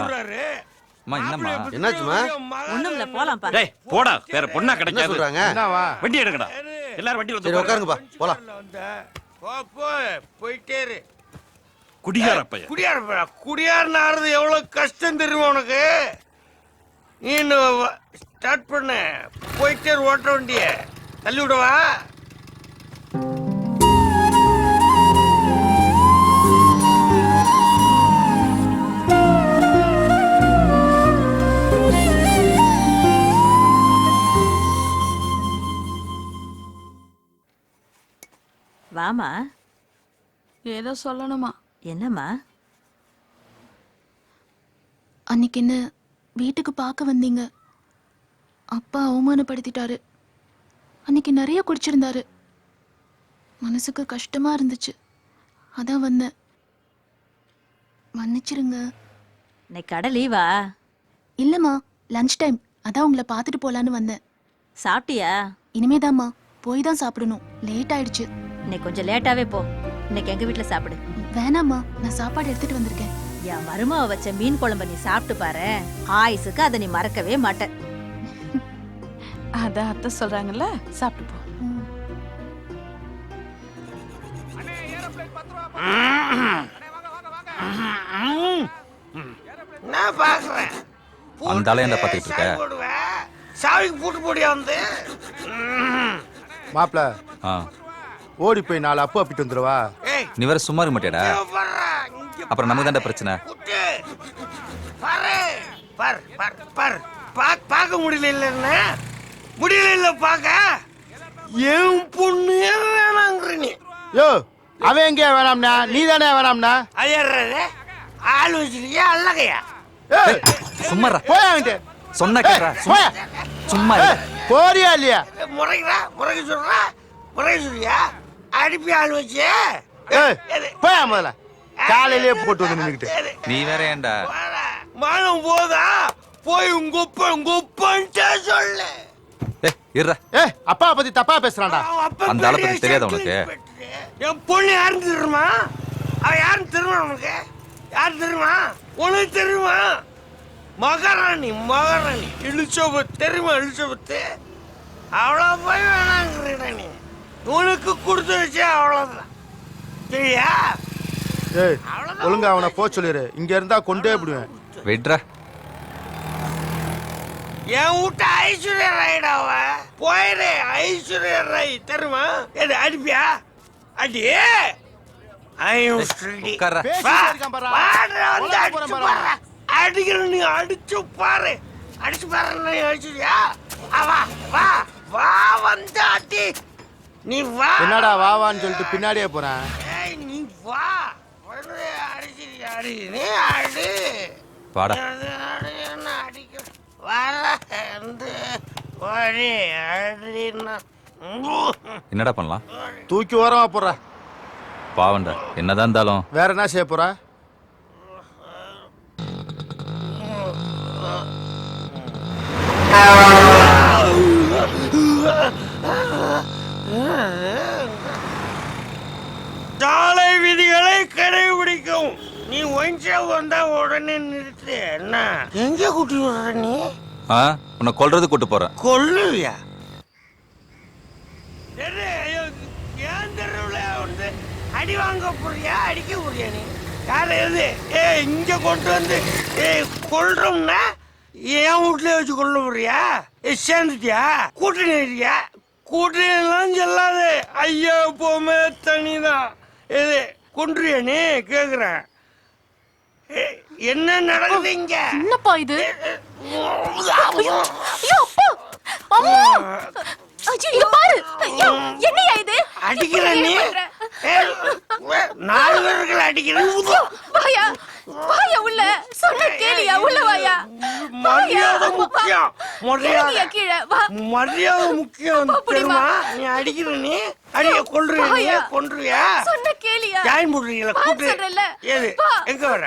அம்மா என்னம்மா? என்னாச்சுமா? ஒண்ணுமில்ல, போலாம் பா. டேய் போடா, வேற பொண்ணா கிடைக்காது. சொல்றாங்க? வண்டி எடுங்கடா, எல்லாரும் வண்டி வந்து உட்காருங்கப்பா, போலாம். போயிட்டே இரு. குடியார பையன். குடியார் ஆறது எவ்வளவு கஷ்டம் தெரியுமா உனக்கு? நீ ஸ்டார்ட் பண்ண போயிட்டே ஓட்ட வண்டிய தள்ளி விடவா? வாமா. ஏதோ சொல்லணுமா? என்னம்மா? அன்னைக்கு என்ன வீட்டுக்கு பார்க்க வந்தீங்க, அப்பா அவமானப்படுத்திட்டாரு. அன்னைக்கு நிறைய குடிச்சிருந்தாரு, மனசுக்கு கஷ்டமா இருந்துச்சு, அதான் வந்தேன். மன்னிச்சிருங்க. இன்னைக்கு கடை லீவா? இல்லம்மா, லஞ்ச் டைம், அதான் உங்களை பார்த்துட்டு போலான்னு வந்தேன். சாப்பிட்டியா? இனிமேதாம்மா, போய் தான் சாப்பிடணும், லேட் ஆயிடுச்சு. இன்னைக்கு கொஞ்சம் லேட்டாவே போ, இன்னைக்கு எங்க வீட்டுல சாப்பிடு. வேணாம்மா, நான் சாப்பாடு எடுத்துட்டு வந்திருக்கேன். என் மருமாவை வச்ச மீன் குழம்பு நீ சாப்பிட்டு பாரு, ஆயுசுக்கு அதை நீ மறக்கவே மாட்ட. அதான் அத்தை சொல்றாங்கல்ல, சாப்பிட்டு போ. நான் பாக்குறேன். அந்த ஆளை என்ன பார்த்துட்டு இருக்க? சாவிக்கு போட்டு போடியா வந்து. மாப்பிள, ஆ, ஓடி போய் 4 அப்பு அப்பிட்டு வந்துருவா. நீ வேற சும்மா இருக்க மாட்டேடா? அப்புறம் நமக்கு தான்டா பிரச்சனை. பார்க்க முடியல இல்ல, முடியல இல்ல பாக்க. என் பொண்ணு வேணாங்கிற நீ. யோ, அவன் எங்கேயா வேணாம்னா? நீ தானே வேணாம்னா? ஐயர்றாரு ஆள் வச்சிருக்கியா அல்லகையா? சும்மா போய் சொன்ன கேட்றா. சும்மா போறியா இல்லையா? முறைக்கு சொல்றியா? அனுப்பி ஆள் வச்சு போயா முதல்ல. காலையிலேயே போட்டு வந்து நின்னுக்கிட்டு நீ வேற ஏன்டா? மானம் போதா? போய் உங்கப்பன்ட்டே சொல்லு. அப்பா பத்தி தப்பா பேசுறான்டா. அந்த ஆளை பத்தி தெரியாத உனக்கு? என் பொண்ணு யாருன்னு தெரியுமா? அவ யாருன்னு தெரியுமா உனக்கு? யாரு தெரியுமா? உனக்கு தெரியுமா? மகாராணி எலிசபெத் தெரியுமா? எலிசபெத் அவ்வளோ போய் வேணாங்கிறீங்க நீ. உனக்கு கொடுத்து வச்சே அவ்வளோதான். சரியா? ஏய் ஒழுங்கா அவனை போ சொல்லிடு. இங்க இருந்தா கொண்டே விடுவேன். வெயிட்ரா. என் வீட்டு ஐஸ்வர்யா ராய்டாவ போயிரு. ஐஸ்வர்யா ராய் தெரியுமா? எது அடிப்பியா? அடி. உட்கார்றா. அடிக்கிற நீ அடிச்சு பாரு. அடிச்சு பாரு ஐஸ்வர்யா. வா வா வா வந்து அடி. நீ வா. என்னடா வாவான்னு சொல்லிட்டு பின்னாடியே போறேன். ஏய் நீ வா. அடிச்சு அடி. நீ அடி. வாடா. என்ன அடிக்க வர என்னடா பண்ணலாம்? தூக்கி ஓரமா போற. பாவண்டா. என்னதான் இருந்தாலும் வேற என்ன செய்ய போற? சாலை விதிகளை கடைபிடிக்கும். நீ ஒன்சா வந்தா உடனே நிறுத்து. என்ன எங்க கூட்டி விடுற நீ? உன்னை கொல்றது கூட்டு போறேன். கொல்லுவியா? ஏன் தெருவுல வந்து அடி வாங்க போறியா? அடிக்க போறியா நீ? யார் எது? இங்க கொண்டு வந்து கொல்றோம்னா என் வீட்லயே வச்சு கொல்ல போறியா? சேர்ந்துட்டியா? கூட்டணியா? கூட்டணிலாம் சொல்லாது. ஐயா போமே தனிதான். எது கொன்றியா நீ? கேக்குறேன். என்ன நடக்குது இங்க? என்னப்பா இது? ஐயோ அப்பா அம்மா. ஐயோ பாரு. என்னையா இது? அடிக்கிற நீ? 4 பேர்கள் அடிக்கிறேன். வாயா வாயா உள்ள. சொன்ன கேளியா? உள்ள வாயா. மரியாதை முக்கியம். மரியாதை கீழே வா. மரியாதை முக்கியம் தெரியுமா? நீ அடிக்கிற நீ? அடிக்க கொல்றியா? கொன்றியா? சொன்ன கேளியா? ஜாயின் போடுறீங்களா? கூட்டு ஏது? எங்க வர?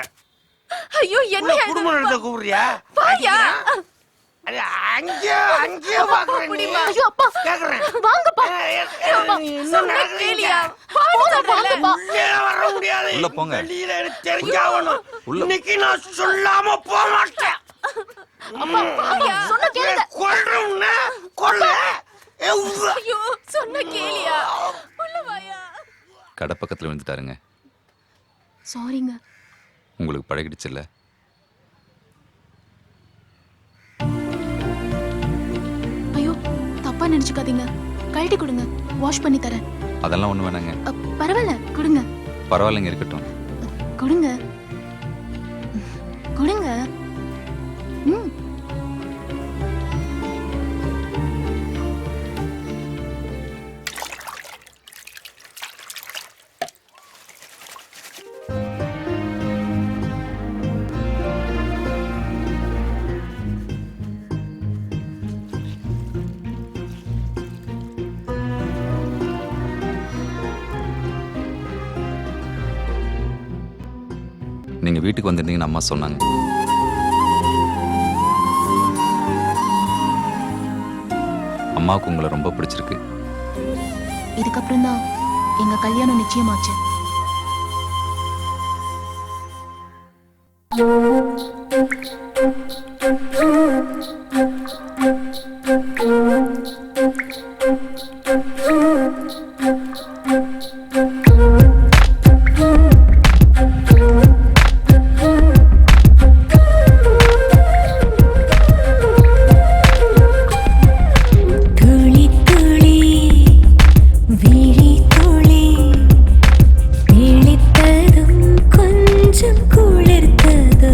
ஐயோ என்ன குடும்ப நடத்த கூப்பிடுறியா? வாயா. அங்கே பாக்குறேன். ஐயோ அப்பா கேக்குறேன். வாங்கப்பா. சொன்ன கேளியா? வாங்கப்பா. வர முடியாது. உள்ள போங்க. வெளியில எனக்கு தெரிஞ்சாவணும். இன்னைக்கு நான் சொல்லாம போக மாட்டேன். அப்பா வாயா. சொன்ன கேளுங்க. கொல்றோம்னா கொல்ல. ஐயோ சொன்ன கேளியா? உள்ள வாயா. கடை பக்கத்துல விழுந்துட்டாருங்க. சாரிங்க. உங்களுக்கு பழகிடுச்சுல்ல? ஐயோ தப்பா நினைச்சுக்காதீங்க. கழட்டி கொடுங்க. வாஷ் பண்ணி தரேன். அதெல்லாம் ஒண்ணு வேணாங்க. பரவாயில்ல கொடுங்க. பரவாயில்லைங்க, இருக்கட்டும். கொடுங்க கொடுங்க. ம். நீங்க வீட்டுக்கு வந்திருந்தீங்கன்னு அம்மா சொன்னாங்க. அம்மாவுக்கு உங்களை ரொம்ப பிடிச்சிருக்கு. இதுக்கப்புறம் தான் எங்க கல்யாணம் நிச்சயமாச்சு. கொஞ்சம் குளிர்த்ததோ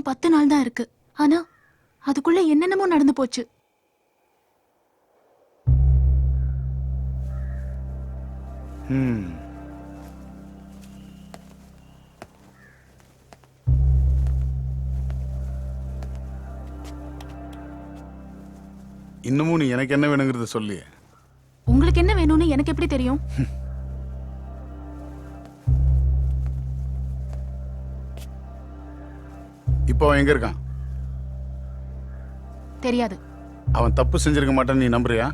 இன்னும் 10 நாள் தான் இருக்கு. ஆனா அதுக்குள்ள என்னென்னமோ நடந்து போச்சு. இன்னமும் நீ எனக்கு என்ன வேணுங்கிறத சொல்லி. உங்களுக்கு என்ன வேணும்னு எனக்கு எப்படி தெரியும்? இப்போ அவன் எங்க இருக்கான்? தெரியாது. அவன் தப்பு செஞ்சிருக்க மாட்டான்னு நீ நம்புறியா?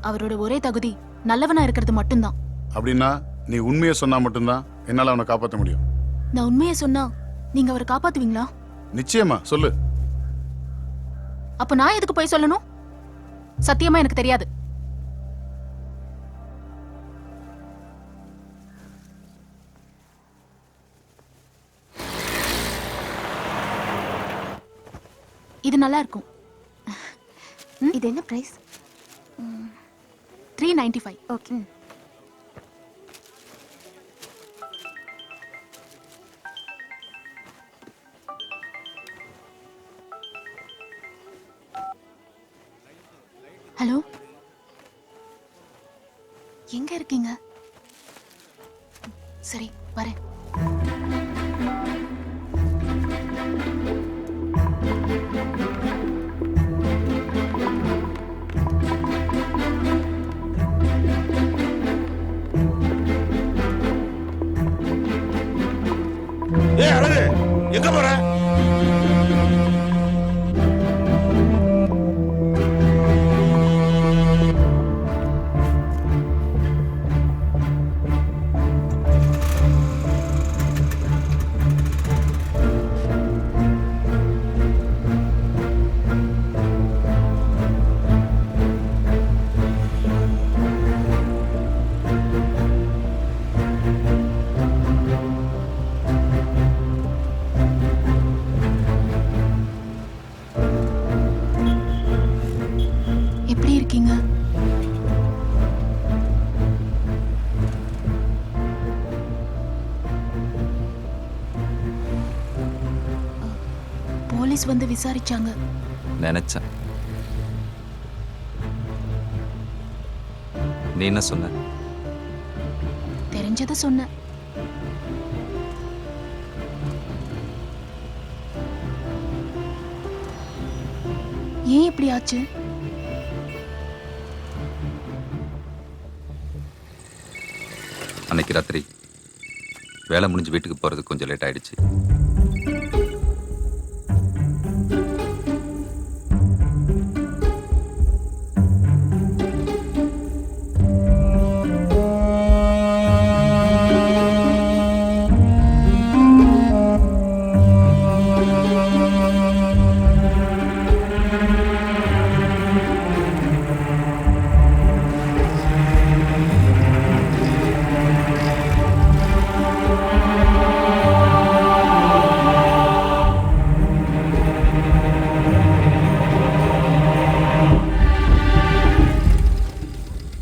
அவரோட ஒரே தகுதி நல்லவனா இருக்கிறது மட்டும்தான். அப்படின்னா நீ உண்மையை சொன்னா மட்டும்தான் என்னால அவனை காப்பாற்ற முடியும். நான் உண்மையை சொன்னா நீங்க அவரை காப்பாத்துவீங்களா? நிச்சயமா சொல்லு. அப்ப நான் எதுக்கு போய் சொல்லணும்? சத்தியமா எனக்கு தெரியாது. இது நல்லா இருக்கும். இது என்ன பிரைஸ்? 395. ஓகே. ஹலோ, எங்க இருக்கீங்க? சரி, வரேன். அழகு எங்க போற? எப்படி இருக்கீங்க? போலீஸ் வந்து விசாரிச்சாங்க. நினைச்சேன். நீ என்ன சொன்ன? தெரிஞ்சதை சொன்னேன். ஏன் இப்படி ஆச்சு? அன்னைக்கு ராத்திரி வேலை முடிஞ்சு வீட்டுக்கு போறதுக்கு கொஞ்சம் லேட் ஆயிடுச்சு.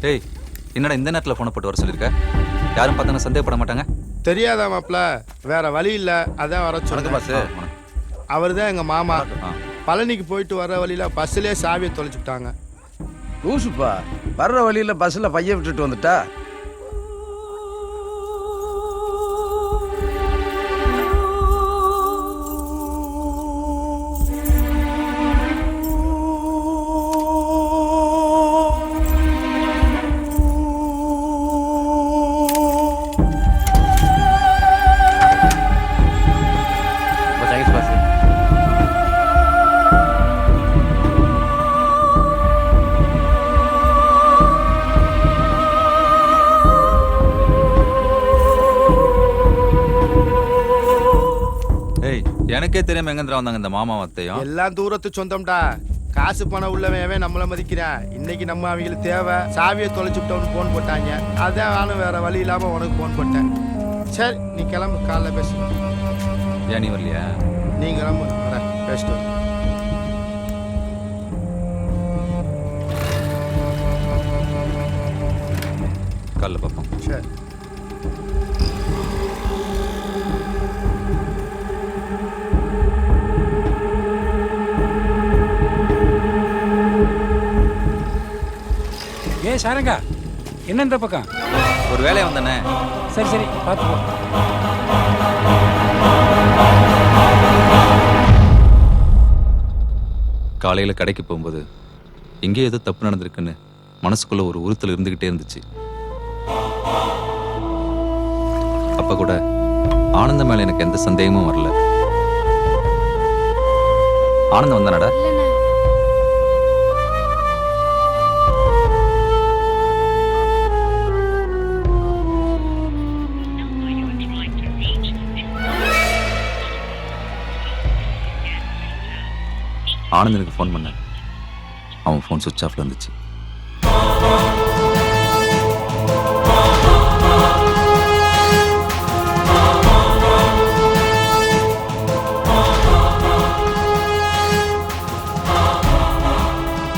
டேய், என்னடா இந்த நேரத்தில் ஃபோனை போட்டு வர சொல்லியிருக்க? யாரும் பார்த்தாங்க சந்தேகப்பட மாட்டாங்க? தெரியாதா மாப்ள, வேற வழி இல்ல, அதான் வர சொல்லுங்க. அவர் தான் எங்க மாமா. பழனிக்கு போயிட்டு வர வழியில பஸ்லயே சாவியை தொலைச்சுட்டாங்க. லூசுப்பா, வர்ற வழியில பஸ்ல பைய விட்டுட்டு வந்துட்டா. எனக்கே தெரியாம எங்கந்திரா வந்தாங்க இந்த மாமா வத்தையும். எல்லாம் தூரத்து சொந்தம்டா. காசு பணம் உள்ளவன் நம்மள மதிக்கிறான். இன்னைக்கு நம்ம அவங்களுக்கு தேவை. சாவியை தொலைச்சுட்டோன்னு போன் போட்டாங்க. அதான் நானும் வேற வழி இல்லாம உனக்கு போன் போட்டேன். சரி, நீ கிளம்பு, காலைல பேசு. ஏன் நீ வரலையா? நீ கிளம்பு, வர பேசிட்டு. காலைல பார்ப்போம். சரி. சாரங்கா, என்ன இந்த பக்கம்? ஒரு வேலையை வந்தானே. சரி சரி, பார்த்து போ. காலையில் கடைக்கு போகும்போது எங்கேயோ ஏதோ தப்பு நடந்திருக்குன்னு மனசுக்குள்ள ஒரு உறுத்தல் இருந்துகிட்டே இருந்துச்சு. அப்ப கூட ஆனந்தம் மேல எனக்கு எந்த சந்தேகமும் வரல. ஆனந்தம் வந்தானடா? ஆனந்தனுக்கு ஃபோன் பண்ணேன். அவன் ஃபோன் சுவிட்ச் ஆஃப்ல இருந்துச்சு.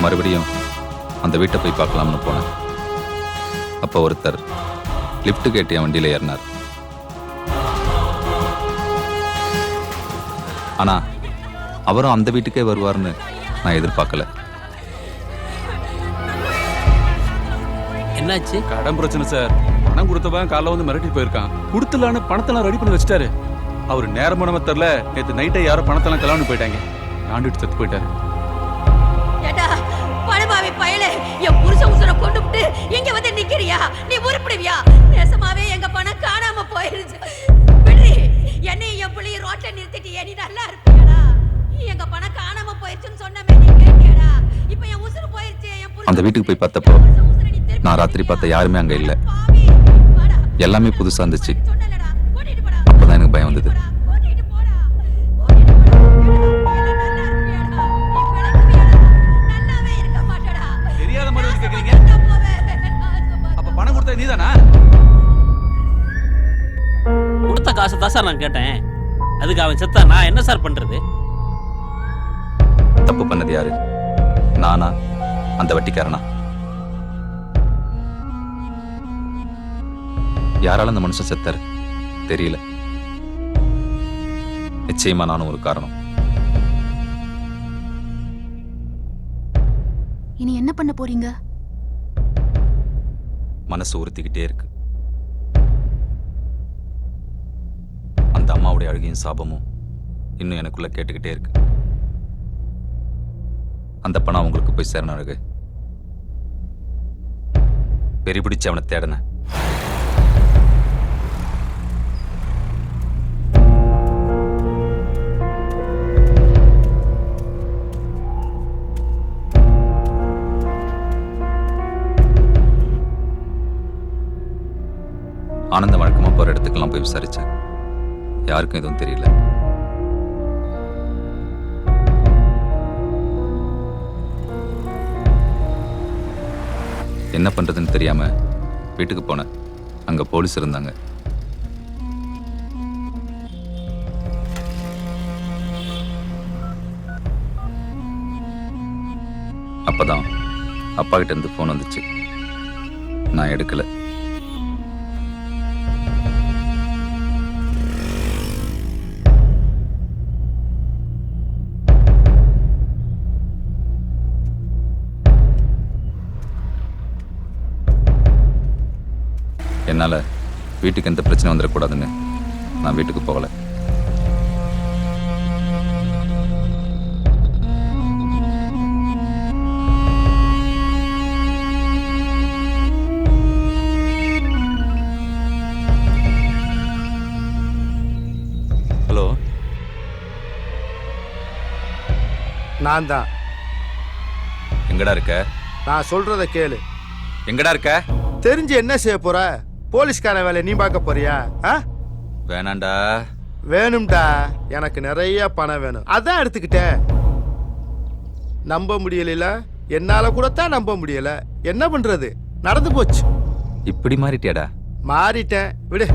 மறுபடியும் அந்த வீட்டை போய் பார்க்கலாம்னு போனேன். அப்போ ஒருத்தர் லிஃப்ட் கேட்டு என் வண்டியில் ஏறினார். ஆனா அவரும் அந்த வீட்டுக்கே வருவார்னு நான் எதிர்பார்க்கல. என்னாச்சு? கடன் பிரச்சனை சார். பணம் கொடுத்தவன் காலைல வந்து மிரட்டி போயிருக்கான். கொடுத்துலான்னு பணத்தெல்லாம் ரெடி பண்ணி வச்சுட்டாரு. அவர் நேரமா நம்ம தெரியல, நேற்று நைட்டே யாரோ பணத்தெல்லாம் கிளம்பி போயிட்டாங்க. ஆண்டுட்டு செத்து போயிட்டாரு. பணமாவே பயலே, என் புருஷன் உசுர கொண்டு விட்டு இங்க வந்து நிக்கிறியா? நீ உருப்பிடுவியா? நேசமாவே எங்க பணம் காணாம போயிருச்சு. விடுறி, என்னை என் புள்ளைய ரோட்ல நிறுத்திட்டியே, நீ நல்லா இருப்பியாடா? எங்க பணம் காணாம போயிருச்சுன்னு சொன்னமே, நீ கேட்டியாடா? இப்ப என் உசுறு போயிருச்சு. அந்த வீட்டுக்கு போய் பார்த்தப்போ நான் ராத்திரி பார்த்த யாருமே அங்க இல்ல. எல்லாமே புதுசா இருந்துச்சு. அப்பதான் எனக்கு பயம் வந்தது. தெரியாத மாதிரி வந்து கேக்குறீங்க. அப்ப பணம் கொடுத்தா நீதானா? கொடுத்த காசு தான் சார் நான் கேட்டேன். அதுக்கு அவன் செத்தா நான் என்ன சார் பண்றது? தப்பு பண்ணது யாரு? நானா, அந்த வட்டிக்காரனா? யாரால அந்த மனுஷன் செத்தாரு தெரியல. நிச்சயமா நானும் ஒரு காரணம். இனி என்ன பண்ண போறீங்க? மனசு உறுத்திக்கிட்டே இருக்கு. அந்த அம்மாவுடைய அழுகையும் சாபமும் இன்னும் எனக்குள்ள கேட்டுக்கிட்டே இருக்கு. அந்த பணம் அவங்களுக்கு போய் சேரணும். அழகு பெரிய பிடிச்சு அவனை தேடின. ஆனந்தம் வழக்கமா போற இடத்துக்கெல்லாம் போய் விசாரிச்சேன். யாருக்கும் எதுவும் தெரியல. என்ன பண்றதுன்னு தெரியாம வீட்டுக்கு போனேன். அங்க போலீஸ் இருந்தாங்க. அப்பதான் அப்பா கிட்ட இருந்து போன் வந்துச்சு. நான் எடுக்கல. என்னால வீட்டுக்கு எந்த பிரச்சனை வந்துடக்கூடாதுன்னு நான் வீட்டுக்கு போகல. ஹலோ, நான் தான். எங்கடா இருக்க? நான் சொல்றத கேளு. எங்கடா இருக்க? தெரிஞ்சு என்ன செய்ய போற? போலீஸ்கார வேலை நீ பார்க்க போறியா? வேணாண்டா. வேணும்டா. எனக்கு நிறைய பணம் வேணும், அதான் எடுத்துக்கிட்டேன். நம்ப முடியல, என்னால கூட தான் நம்ப முடியல. என்ன பண்றது? நடந்து போச்சு. இப்படி மாறிட்டியாடா? மாறிட்டேன், விடு.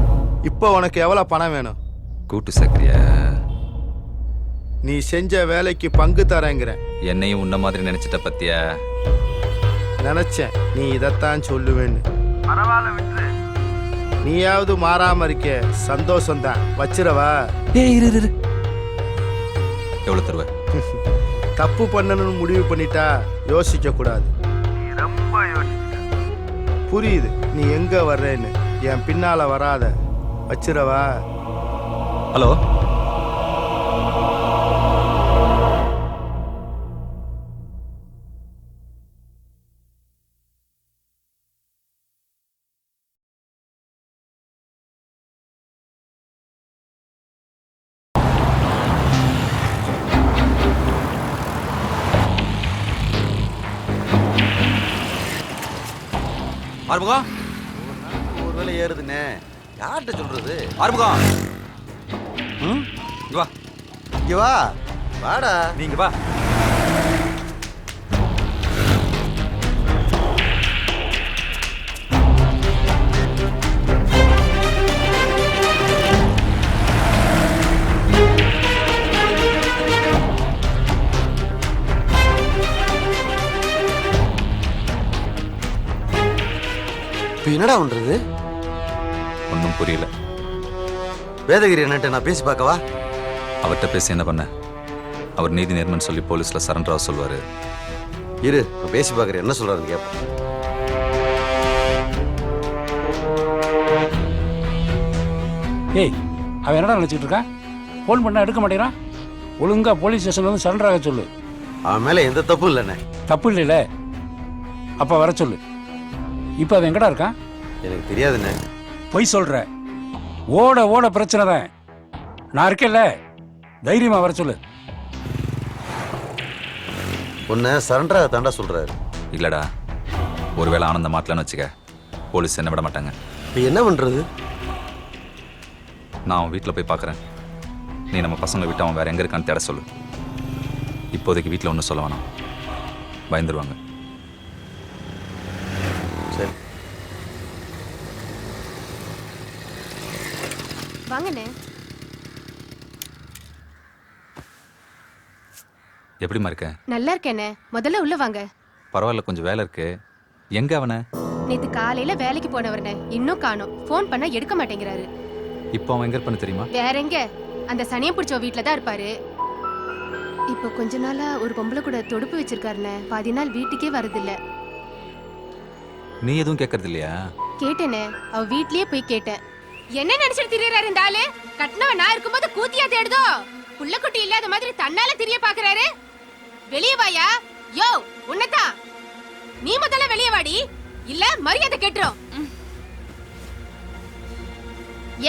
இப்போ உனக்கு எவ்வளவு பணம் வேணும்? கூட்டு சக்கரியா? நீ செஞ்ச வேலைக்கு பங்கு தரேங்கிற. என்னையும் உன்ன மாதிரி நினைச்சிட்ட பத்தியா? நினைச்சேன் நீ இதைத்தான் சொல்லுவேன்னு. பரவாயில்ல, விட்டு. நீயாவது மாறாம இருக்க, சந்தோஷம் தான். வச்சிரவா? எவ்வளவு தருவ? தப்பு பண்ணணும்னு முடிவு பண்ணிட்டா யோசிக்க கூடாது. நீ ரொம்ப யோசிக்க. புரியுது நீ எங்க வர்றேன்னு. என் பின்னால வராத, வச்சிரவா. ஹலோ, ஆறுமுகம், ஒரு வேலை ஏறுதுண்ணே, யார்கிட்ட சொல்றது? ஆறுமுகம், இங்க வா, இங்க வா, வாடா. நீங்க வா. இப்போ என்னடா பண்றது? ஒன்றும் புரியல. வேதகிரி அண்ணன்ட்ட நான் பேசி பார்க்கவா? அவர்கிட்ட பேசி என்ன பண்ண? அவர் நீதி நேர்மன்னு சொல்லி போலீஸில் சரண்டர் ஆக சொல்வார். இரு, நான் பேசி பார்க்குறேன், என்ன சொல்கிறாருன்னு கேட்பேன். ஏய், அவன் என்னடா நினச்சிக்கிட்டு இருக்கான்? ஃபோன் பண்ணால் எடுக்க மாட்டேங்கிறான். ஒழுங்கா போலீஸ் ஸ்டேஷன்ல வந்து சரண்டர் ஆக சொல்லு. அவன் மேலே எந்த தப்பும் இல்லைண்ணே. தப்பு இல்லைல்ல? அப்போ வர சொல்லு. இப்போ அவன் எங்கடா இருக்கான்? எனக்கு தெரியாதுண்ணே. பொய் சொல்ற. ஓட ஓட பிரச்சனை தான். நான் இருக்கேன்ல, தைரியமா வர சொல்லு. உன்னை சரண்டராக தாண்டா சொல்கிறாரு. இல்லைடா, ஒருவேளை ஆனந்த மாட்டலன்னு வச்சுக்க, போலீஸ் என்ன விட மாட்டாங்க. இப்போ என்ன பண்ணுறது? நான் அவன் வீட்டில் போய் பார்க்குறேன். நீ நம்ம பசங்களை விட்டு அவன் வேற எங்கே இருக்கான்னு தேட சொல்லு. இப்போதைக்கு வீட்டில் ஒன்றும் சொல்ல வேணாம், பயந்துருவாங்க. சரி வாங்கண்ணே. எப்படிம்மா இருக்க? நல்லா இருக்கேண்ணே. முதல்ல உள்ள வாங்க. பரவாயில்ல, கொஞ்சம் வேலை இருக்கு. எங்க அவனை? நேத்து காலையில வேலைக்கு போனவர்னே இன்னும் காணோம். ஃபோன் பண்ணா எடுக்க மாட்டேங்கிறாரு. இப்போ அவன் எங்க இருப்பான்னு தெரியுமா? வேற எங்க? அந்த சனியம் பிடிச்ச வீட்ல தான் இருப்பாரு. இப்போ கொஞ்ச நாளா ஒரு பொம்பளை கூட தொடுப்பு வச்சிருக்காருண்ணே. பாதி நாள் வீட்டுக்கே வரதில்ல. நீ எதுவும் கேட்கறது இல்லையா? கேட்டேனே, அவ வீட்லயே போய் கேட்டேன். என்ன நினைச்சிட்டு திரியறாரு இந்த ஆளு? கட்டினவன் நான் இருக்கும்போது கூத்தியா தேடுதோ? புள்ள குட்டி இல்லாத மாதிரி தன்னால திரிய பாக்குறாரு. வெளியே வாயா. யோ, உன்னதான். நீ முதல்ல வெளியே வாடி, இல்ல மரியாதை கெட்டுரும்.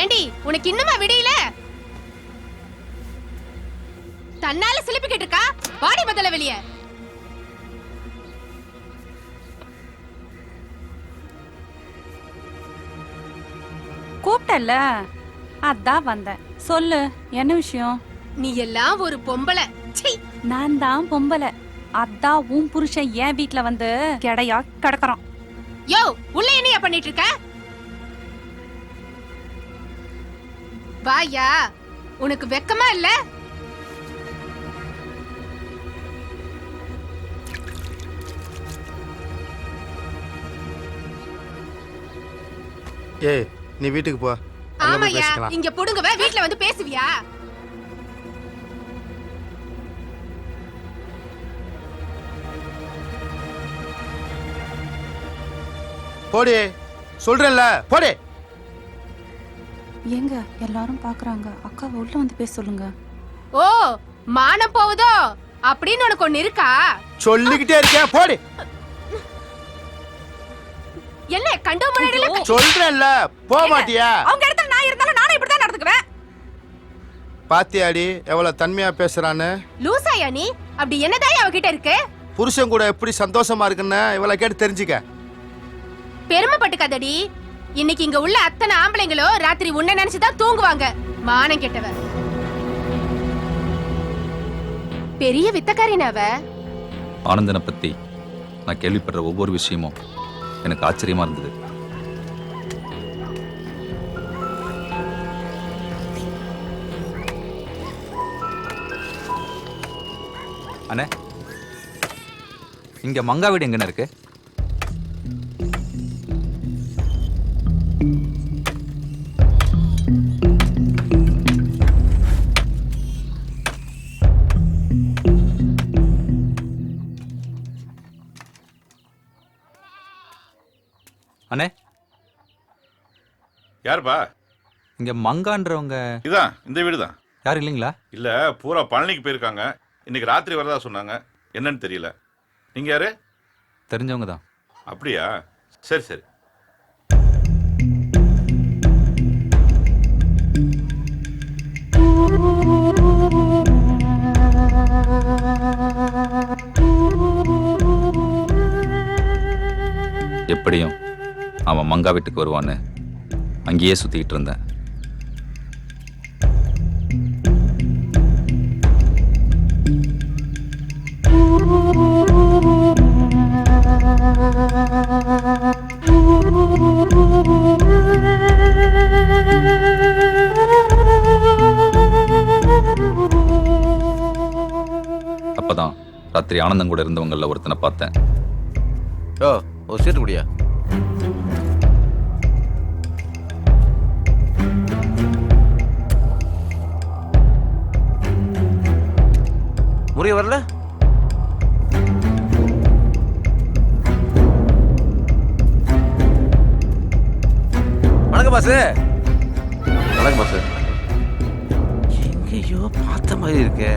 ஏண்டி, உனக்கு இன்னுமா விடியல? தன்னால சிலிப்பிக்கிட்டு இருக்கா? வாடி முதல்ல வெளியே. கூப்பிட்டல்ல, அதான் வந்தேன். சொல்லு, என்ன விஷயம்? நீ எல்லாம் ஒரு பொம்பளை. சீ, நான் தான் பொம்பளை. அதான் உன் புருஷன் என் வீட்ல வந்து கிடையா கிடக்குறான். யோ, உள்ள என்னையா பண்ணிட்டு இருக்க? வாயா, உனக்கு வெக்கமா இல்ல? ஏய், நீ வீட்டுக்கு போ. அங்க போய் ஆமாயா, பேசிக்கலாம். இங்க புடுங்கவே வீட்ல வந்து பேசுவியா? போடி, சொல்றேன்ல, போடி. எங்க எல்லாரும் பாக்குறாங்க. அக்காவை உள்ள வந்து பேச சொல்லுங்க. ஓ, மானம் போகுதோ அப்படின்னு உனக்கு ஒண்ணு இருக்கா? சொல்லிக்கிட்டே இருக்கேன், போடி. என்ன கண்டு முன்னாடில சொல்றேன்ல, போக மாட்டியா? அவங்க இடத்துல நான் இருந்தாலும் நானும் இப்படிதான் நடந்துக்குவேன். பாத்தியாடி எவ்வளவு தன்மையா பேசுறான்னு? லூசாயா நீ? அப்படி என்னதான் அவகிட்ட இருக்கு? புருஷன் கூட எப்படி சந்தோஷமா இருக்குன்னு இவளை கேட்டு தெரிஞ்சுக்க. பெருமைப்பட்டுக்காதடி. இன்னைக்கு இங்க உள்ள அத்தனை ஆம்பளைங்களோ ராத்திரி உன்னை நினைச்சுதான் தூங்குவாங்க. மானம் கெட்டவ. பெரிய வித்தக்காரின அவ. ஆனந்தனை பத்தி நான் கேள்விப்படுற ஒவ்வொரு விஷயமும் எனக்கு ஆச்சரியமா இருந்தது. அண்ணே, இங்க மங்கா வீடு எங்கன்னு இருக்கு? அண்ணே, யாருப்பா? இங்க மங்கான்றவங்க இதான் இந்த வீடு தான். யாரும் இல்லைங்களா? இல்ல, பூரா பழனிக்கு போயிருக்காங்க. இன்னைக்கு ராத்திரி வரதா சொன்னாங்க. என்னன்னு தெரியல. நீங்க யாரு? தெரிஞ்சவங்க தான். அப்படியா? சரி சரி. எப்படியும் அவன் மங்கா வீட்டுக்கு வருவான்னு அங்கேயே சுத்திக்கிட்டு இருந்தேன். அப்பதான் ராத்திரி ஆனந்தம் கூட இருந்தவங்கள ஒருத்தனை பார்த்தேன். ஓ, ஒரு சீட்டு குடியா? முறிய வரல? வணக்கம் பாஸ். வணக்கம் பாஸ். எங்கேயோ பார்த்த மாதிரி இருக்கே.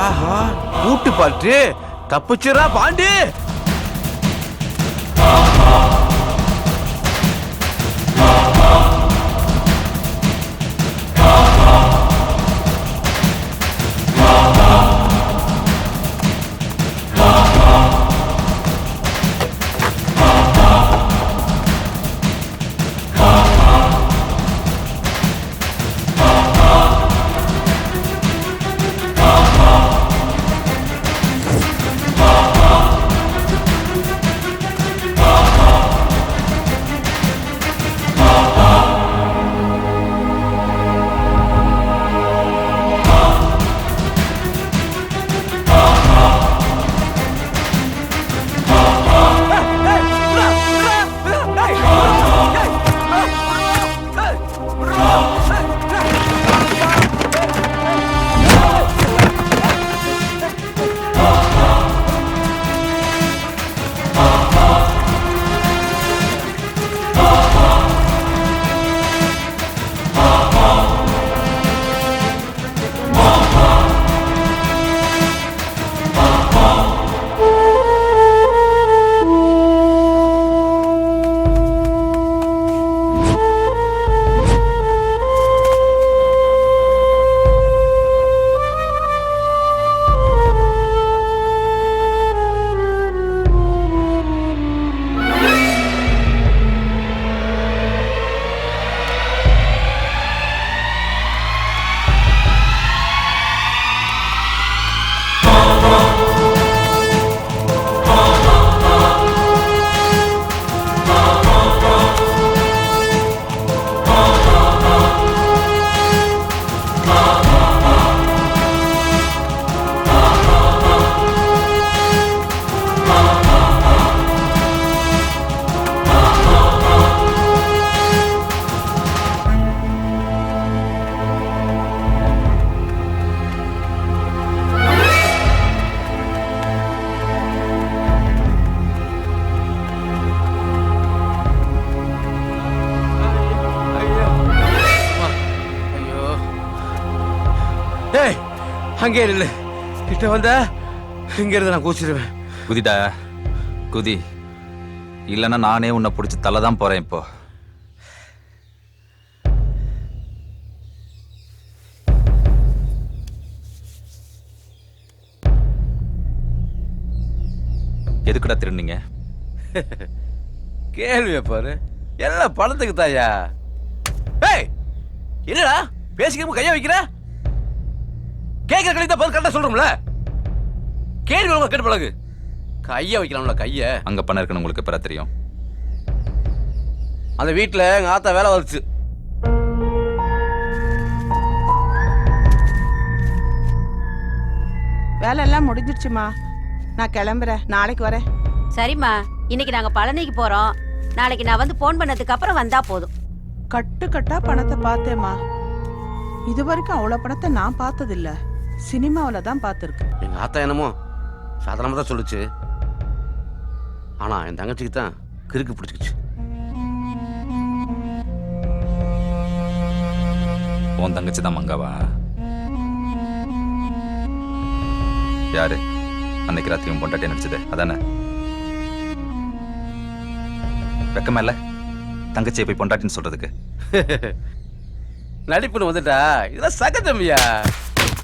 ஆஹா, கூட்டு பாட்டு தப்புச்சுரா பாண்டி. அங்கே இல்லை, கிட்ட வந்தா இங்க இருந்து நான் கூச்சிடுவேன். குதிடா குதி, இல்லைன்னா நானே உன்னை பிடிச்சி தலை தான் போறேன். இப்போ எதுக்குடா திருநீங்க? கேள்விய பாரு, எல்லாம் பணத்துக்கு தாயா. ஏய், என்னடா பேசிக்க கையா வைக்கிற? கேட்கிற கழித்த பதில் கரெக்டா சொல்றோம்ல. கேள்வி கேட்டு பழகு. கைய வைக்கலாம்ல கைய. அங்க பண்ண இருக்குன்னு உங்களுக்கு எப்ப தெரியும்? அந்த வீட்டுல எங்க ஆத்தா வேலை வந்துச்சு. வேலை எல்லாம் முடிஞ்சிருச்சுமா, நான் கிளம்புறேன், நாளைக்கு வரேன். சரிம்மா, இன்னைக்கு நாங்க பழனிக்கு போறோம். நாளைக்கு நான் வந்து போன் பண்ணதுக்கு அப்புறம் வந்தா போதும். கட்டு கட்டா பணத்தை பார்த்தேம்மா. இது வரைக்கும் அவ்வளவு பணத்தை நான் பார்த்ததில்ல. சினிமாவில தான் பார்த்துருக்கேன். எங்க ஆத்தா என்னமோ சாதாரணமா தான் சொல்லுச்சு. ஆனால் என் தங்கச்சிக்கு தான் கிறுக்கு பிடிச்சிக்கிச்சு. உன் தங்கச்சி தான் மங்காவா? யாரு அன்னைக்கு ராத்திரி உன் பொண்டாட்டி நடிச்சது அதானே? வெக்கமா இல்ல தங்கச்சியை போய் பொண்டாட்டின்னு சொல்றதுக்கு? நடிப்புன்னு வந்துட்டா இதெல்லாம் சகஜம்யா.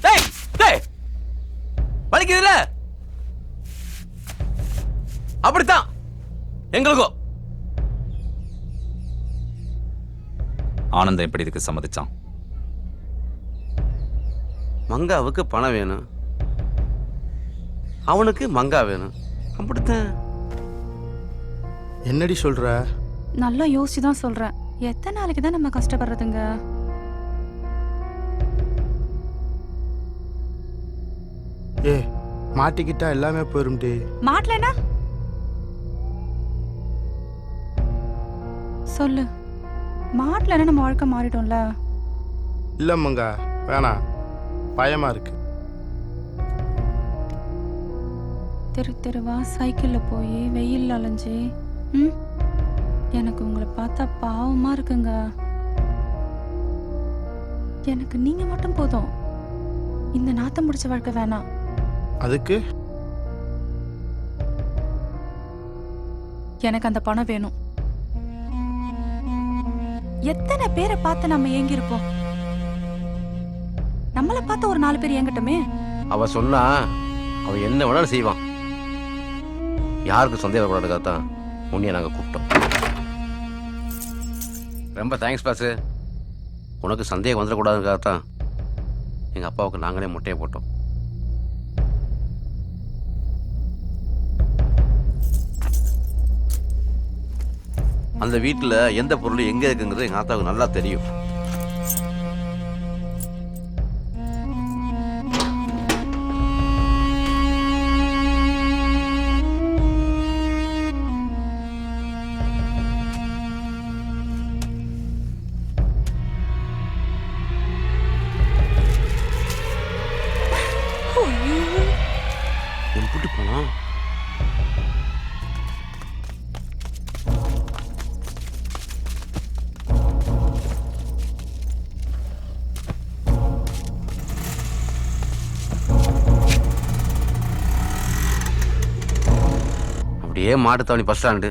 டேய் டேய் வலிக்குதுல்ல? அப்படித்தான் எங்களுக்கும். ஆனந்தம் எப்படி இதுக்கு சம்மதிச்சான்? மங்காவுக்கு பணம் வேணும், அவனுக்கு மங்கா வேணும், அப்படித்தான். என்னடி சொல்ற? நல்லா யோசிச்சு தான் சொல்றேன். எத்தனை நாளைக்கு தான் நம்ம கஷ்டப்படுறதுங்க? ஏ மாட்டிக்கிட்டா எல்லாமே போயிரும்டி. மாட்டலனா சொல்லு. மாட்டலனா நம்ம வாழ்க்கை மாறிட்டோம்ல. இல்லை மங்கா வேணாம், பயமா இருக்கு. தெரு தெருவா சைக்கிள்ல போய் வெயில் அலைஞ்சு எனக்கு உங்களை பார்த்தா பாவமா இருக்குங்க. எனக்கு நீங்க மட்டும் போதும். இந்த நாத்தம் முடிச்ச வாழ்க்கை வேணாம். அதுக்கு எனக்கு அந்த பணம் வேணும். எத்தனை பேரை பார்த்து நம்ம ஏங்கி இருப்போம். நம்மளை பார்த்து ஒரு 4 பேர் ஏங்கட்டுமே. அவ சொன்னா அவ என்ன வேணாலும் செய்வான். யாருக்கும் சந்தேகப்படாதுக்காக தான் உன்னைய நாங்கள் கூப்பிட்டோம். ரொம்ப தேங்க்ஸ் பாஸு. உனக்கு சந்தேகம் வந்துடக்கூடாதுக்காக தான் எங்கள் அப்பாவுக்கு நாங்களே முட்டையை போட்டோம். அந்த வீட்டில் எந்த பொருள் எங்கே இருக்குங்கிறது எங்கள் ஆத்தாவுக்கு நல்லா தெரியும். எப்படி போனோம்? அப்படியே மாட்டுத்தாவணி பஸ் ஸ்டாண்டு,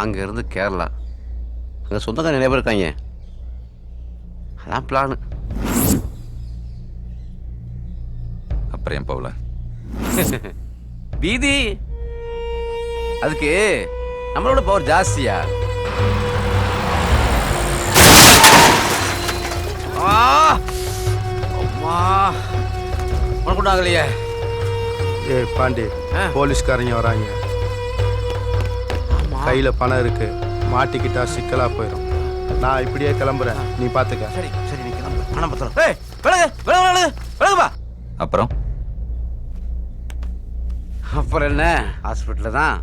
அங்கேருந்து கேரளா. அங்கே சொந்தக்கார நிறைய பேர் இருக்காங்க. அதான் பிளானு. அப்புறம் ஏன் போகல? பீதி அதுக்கு நம்மளோட பவர் ஜாஸ்தியா? உனக்கு ஆகலையே. ஏ பாண்டி, போலீஸ்காரங்க வராங்க. கையில பணம் இருக்கு, மாட்டிக்கிட்டா சிக்கலா போயிடும். நான் இப்படியே கிளம்புறேன், நீ பாத்துக்க. சரி சரி, நீ கிளம்பு. பணம் பத்திரம். ஏய் விலகு விலகு விலகுப்பா. அப்புறம் அப்புறம் என்ன, ஹாஸ்பிட்டலில் தான்.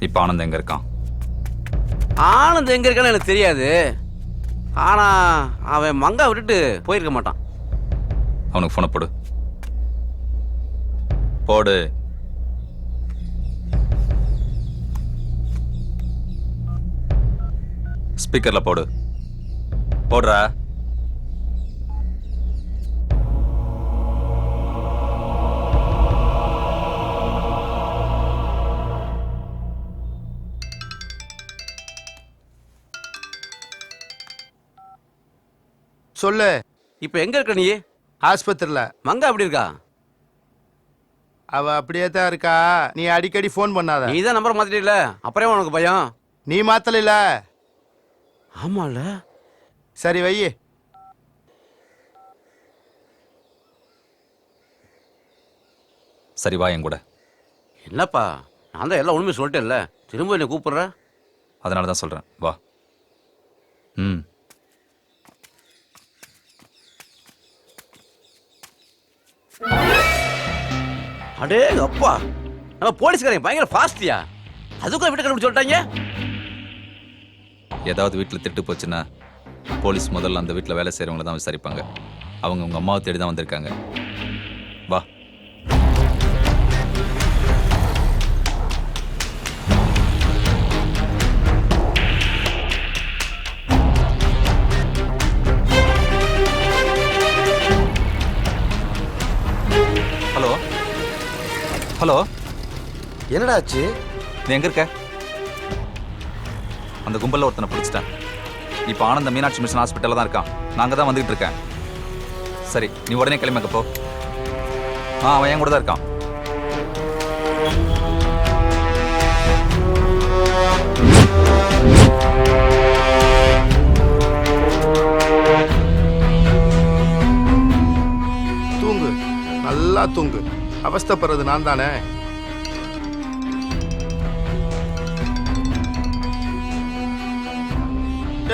இப்போ ஆனந்த் எங்க இருக்கான்? ஆனந்த் எங்க இருக்கான்னு எனக்கு தெரியாது. ஆனா அவன் மங்கா விட்டுட்டு போயிருக்க மாட்டான். அவனுக்கு போனை போடு. போடு. ஸ்பீக்கர்ல போடு. போடுறா. சொல்லு. இப்போ எங்க இருக்க நீ? ஆஸ்பத்திரியில. மங்கா எப்படி இருக்கா? அவ அப்படியே தான் இருக்கா. நீ அடிக்கடி ஃபோன் பண்ணாத. நீ தான் நம்பர் மாத்திட்டீல, அப்புறம் உனக்கு பயம். நீ மாத்தல. ஆமால. சரி வை. சரி வா என் கூட. என்னப்பா, நான் தான் எல்லாம் உண்மையை சொல்லிட்டேன்ல, திரும்ப என்ன கூப்பிடுற? அதனால தான் சொல்றேன், வா. ம். அடே அப்பா, நம்ம போலீஸ்காரங்க பயங்கர ஃபாஸ்டியா. அதுக்குள்ள வீட்டை கண்டுபிடிச்சு சொல்லிட்டாங்க. ஏதாவது வீட்டில் திட்டு போச்சுன்னா போலீஸ் முதல்ல அந்த வீட்டில் வேலை செய்கிறவங்கள தான் விசாரிப்பாங்க. அவங்க உங்கள் அம்மாவை தேடி தான் வந்திருக்காங்க. வா. ஹலோ, என்னடா ஆச்சு? நீ எங்க இருக்க? அந்த கும்பல்ல ஒருத்தனை பிடிச்சிட்டேன். இப்போ ஆனந்த மீனாட்சி மிஷன் ஹாஸ்பிட்டல்ல தான் இருக்கான். நாங்க தான் வந்துகிட்டு இருக்கேன். சரி, நீ உடனே கிளம்பி போ. அவன் என் கூட தான் இருக்கான். தூங்கு, நல்லா தூங்கு. அவஸ்தைப்படுறது நான் தானே.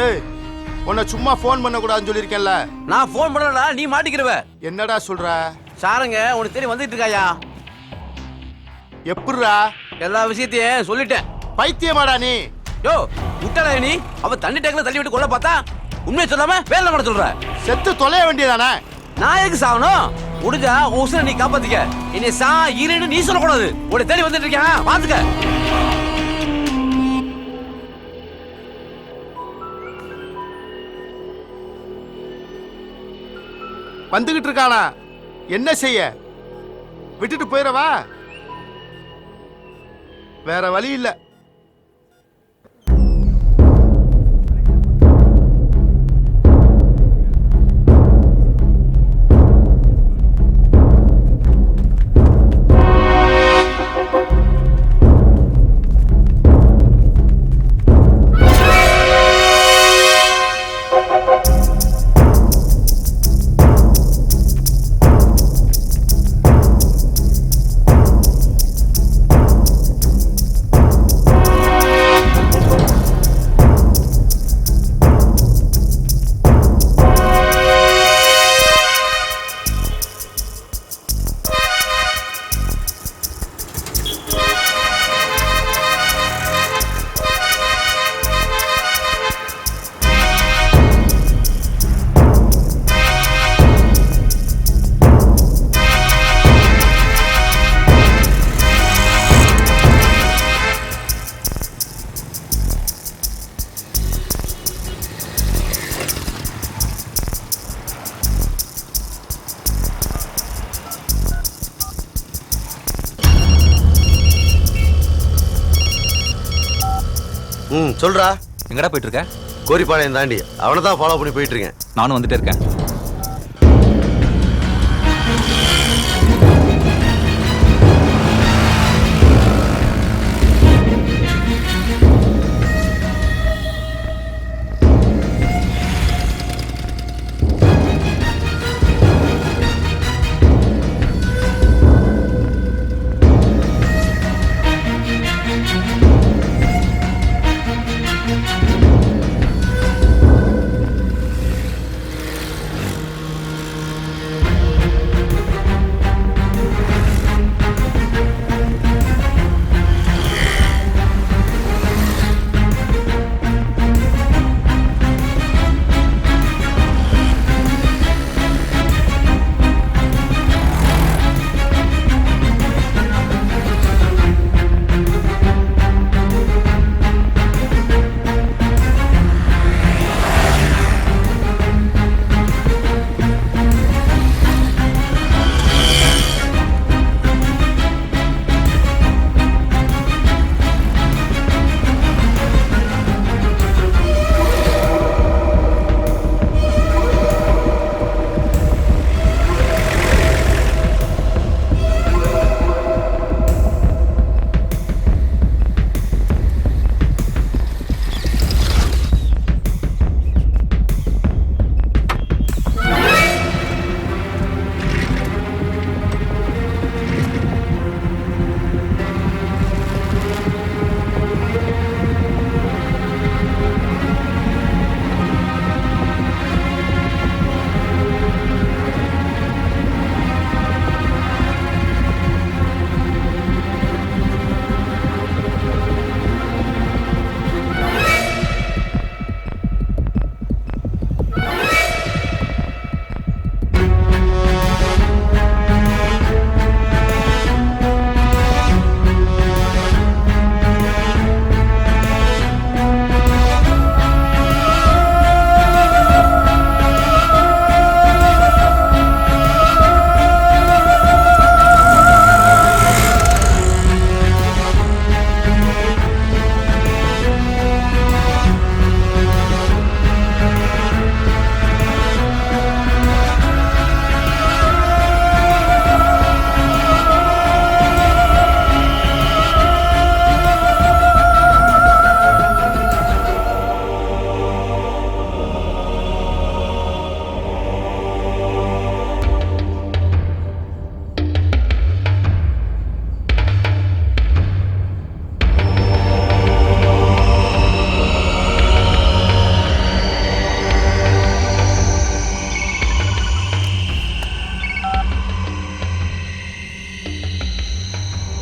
ஏய், உன்னை சும்மா ஃபோன் பண்ண கூடாதுன்னு சொல்லியிருக்கேன்ல. நான் ஃபோன் பண்ணலடா, நீ மாட்டிக்கிறவ. என்னடா சொல்ற? சாருங்க உனக்கு தெரியும் வந்துட்டு இருக்காயா? எப்படிரா? எல்லா விஷயத்தையும் சொல்லிட்டேன். பைத்தியமாடா நீ? யோ விட்டடா நீ. அவ தண்ணி டேங்க்ல தள்ளி விட்டு கொல்ல பார்த்தா உண்மையை சொல்லாம வேலை பண்ண சொல்ற. செத்து தொலைய வேண்டியதானே? நான் எதுக்கு சாகணும்? முடிஞ்சா உசுரை நீ காப்பாத்திக்க. என்னை சா இருன்னு நீ சொல்லக்கூடாது. உடைய தேடி வந்துட்டு இருக்கேன், பாத்துக்க. வந்துகிட்டு இருக்கானா? என்ன செய்ய? விட்டுட்டு போயிடவா? வேற வழி இல்ல. சொல்றா. எங்கடா போயிட்டு இருக்க? கோரிப்பாளையம் தாண்டி. அவனை தான் ஃபாலோ பண்ணி போயிட்டு இருக்கேன். நானும் வந்துட்டே இருக்கேன்.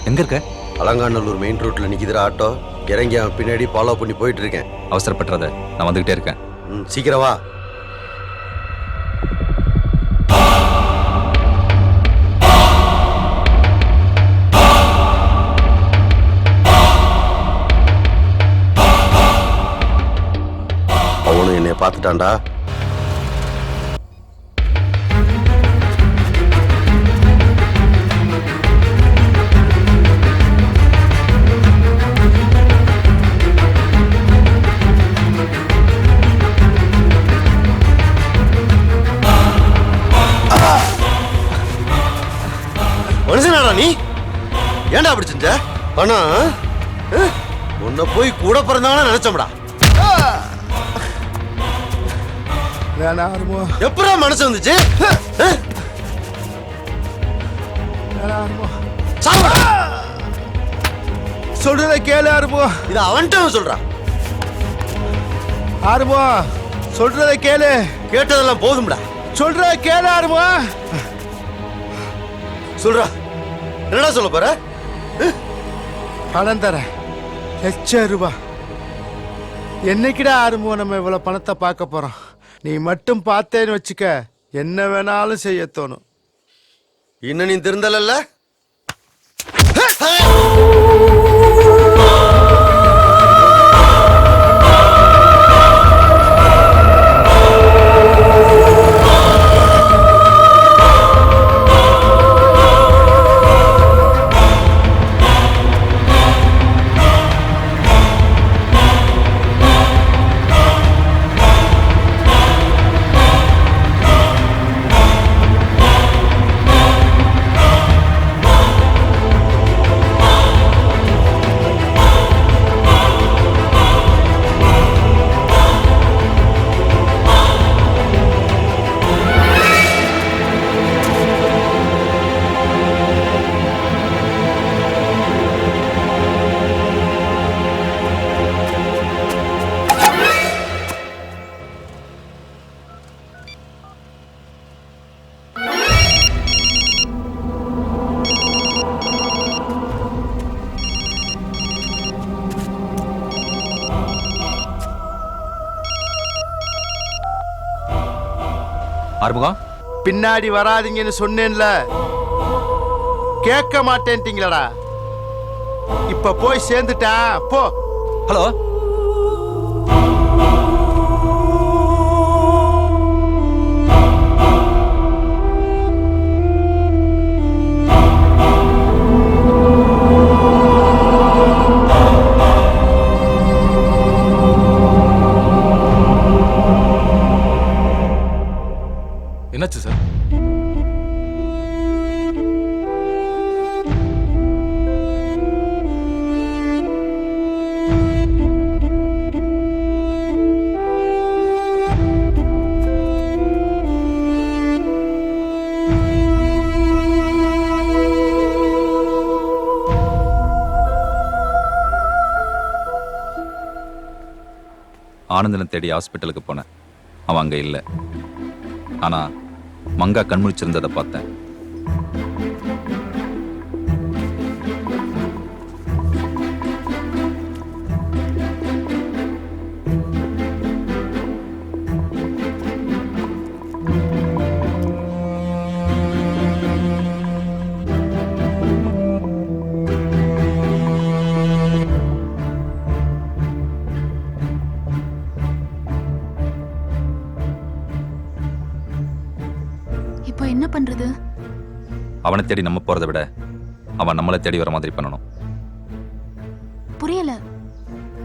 எங்க இருக்க? அலங்காநல்லூர் மெயின் ரோட்ல நிக்குதுற ஆட்டோ. இறங்கி அவன் பின்னாடி ஃபாலோ பண்ணி போயிட்டு இருக்கேன். அவசரப்பட்டுறத, நான் வந்துகிட்டே இருக்கேன். சீக்கிரம் வா. அவனும் என்னைய பார்த்துட்டான்டா. மனுஷனாடா நீ? ஏன்டா அப்படி செஞ்ச? பணம் உன்னை போய் கூட பிறந்தவன நினைச்சோம்டா. எப்படா மனசு வந்துச்சு? சொல்றத கேளு ஆறுமோ. இது அவன்கிட்ட சொல்றான். ஆறுமோ சொல்றத கேளு. கேட்டதெல்லாம் போதும்டா. சொல்றத கேளு ஆறுமோ. சொல்றா, என்னடா சொல்ல போற? பணம் தர ₹1,00,000. என்னைக்குடா ஆறுமோ நம்ம இவ்வளவு பணத்தை பார்க்க போறோம்? நீ மட்டும் பார்த்தேன்னு வச்சுக்க, என்ன வேணாலும் செய்ய தோணும். இன்னும் நீ திருந்தல. ஆறுமுகம், பின்னாடி வராதீங்கன்னு சொன்னேன்ல, கேட்க மாட்டேன்ட்டீங்களடா. இப்ப போய் சேர்ந்துட்டேன், போ. ஹலோ, என்னாச்சு சார்? ஆனந்தனை தேடி ஹாஸ்பிட்டலுக்கு போனேன். அவன் அங்க இல்லை. ஆனா மங்கா கண்முழிச்சிருந்ததை பார்த்தேன். இப்போ என்ன பண்றது? அவனை தேடி நம்ம போறதை விட அவன் நம்மளை தேடி வர மாதிரி பண்ணணும். புரியல.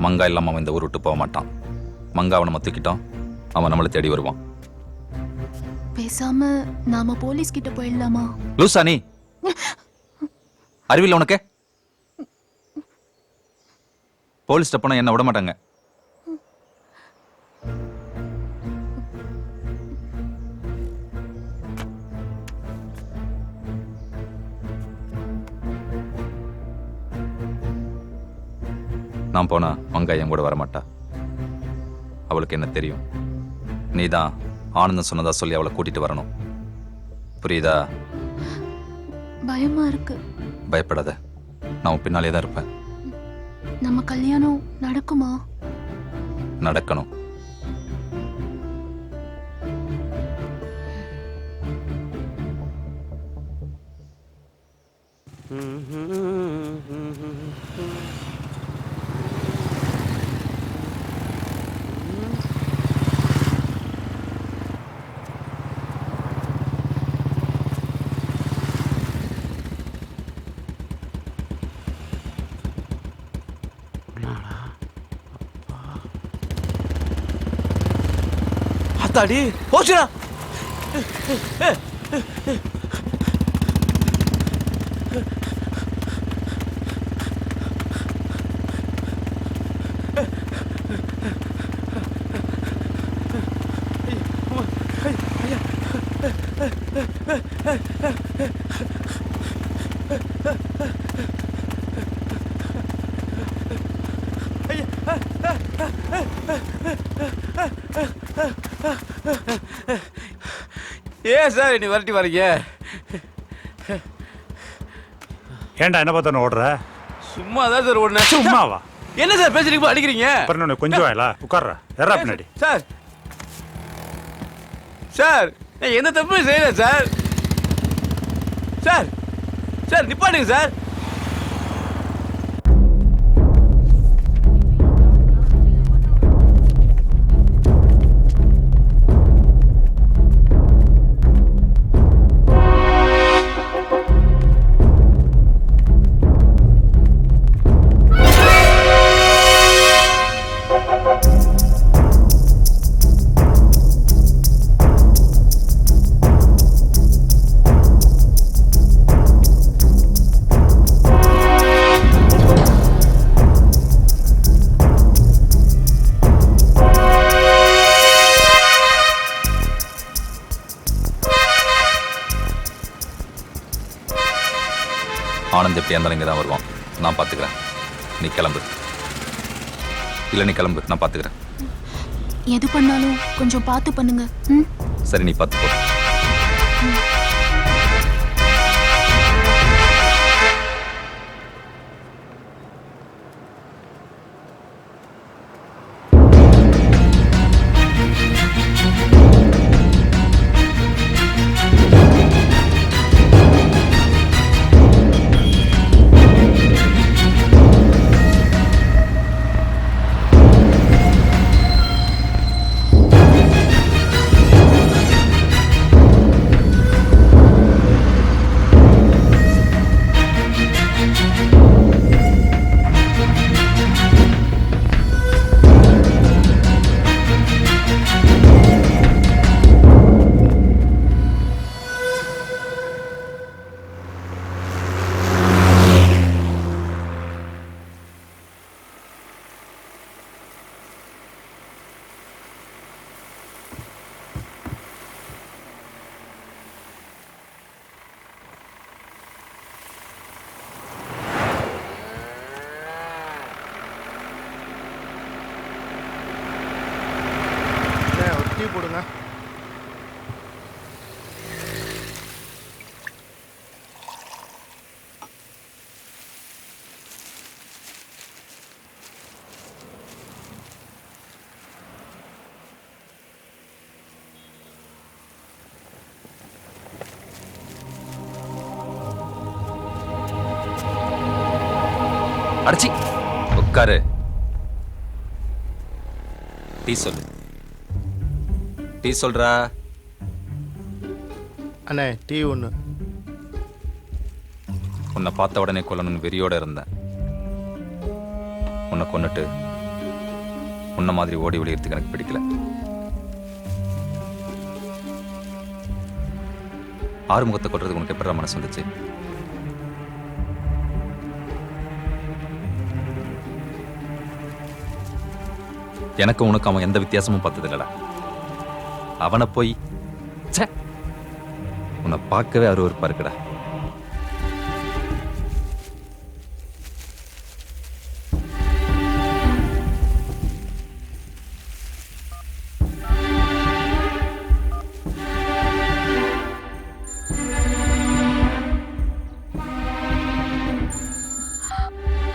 மங்கா இல்லாம அவன் இந்த ஊர் விட்டு போக மாட்டான். மங்கா அவனை தூக்கிட்டான், அவன் நம்மளை தேடி வருவான். பேசாம நாம போலீஸ் கிட்ட போயிடலாமா? லூசா நீ? அறிவில்லை உனக்கு? போலீஸ்ட போனா என்ன விட மாட்டாங்க. நான் போனா மங்கா என் கூட வரமாட்டா. அவளுக்கு என்ன தெரியும்? நீதான் ஆனந்தம் சொன்னதா சொல்லி அவளை கூட்டிட்டு வரணும். புரியுதா? பயமா இருக்கு. பயப்படாத, நான் உன் பின்னாலே தான் இருப்பேன். நம்ம கல்யாணம் நடக்குமா? நடக்கணும். அத்தாடி போச்சுடா. ஏன் சார் நீ வரட்டி வரீங்க? ஏன்டா என்ன பார்த்தா ஓடுற? சும்மா தான் சார் ஓடுனேன். சும்மாவா? என்ன சார் பேசுறீங்க அடிக்கிறீங்க? அப்புறம் கொஞ்சம் வாயிலா உட்கார்றா. எறா பின்னாடி. சார் சார் நான் எந்த தப்பும் செய்யல சார். சார் சார் நிப்பாட்டுங்க சார். ஆனந்த் எப்படியா இருந்தாலும் இங்கே தான் வருவான். நான் பார்த்துக்கிறேன். நீ கிளம்பு. இல்லை நீ கிளம்பு, நான் பார்த்துக்கிறேன். எது பண்ணாலும் கொஞ்சம் பார்த்து பண்ணுங்க. சரி நீ பார்த்து போ. போடுங்க. அடிச்சி உட்காரு. டீ சொல்லு. டீ சொல்றா. அண்ணே டீ ஒன்று. உன்னை பார்த்த உடனே கொல்லணும்னு வெறியோட இருந்தேன். உன்னை கொன்னுட்டு உன்ன மாதிரி ஓடி ஒளியறதுக்கு எனக்கு பிடிக்கல. ஆறுமுகத்தை கொல்றதுக்கு உனக்கு எப்படி மனசு வந்துச்சு? எனக்கு உனக்கு அவன் எந்த வித்தியாசமும் பார்த்தது இல்லடா. அவனை போய் உன்னை பார்க்கவே அருவருப்பா இருக்குடா.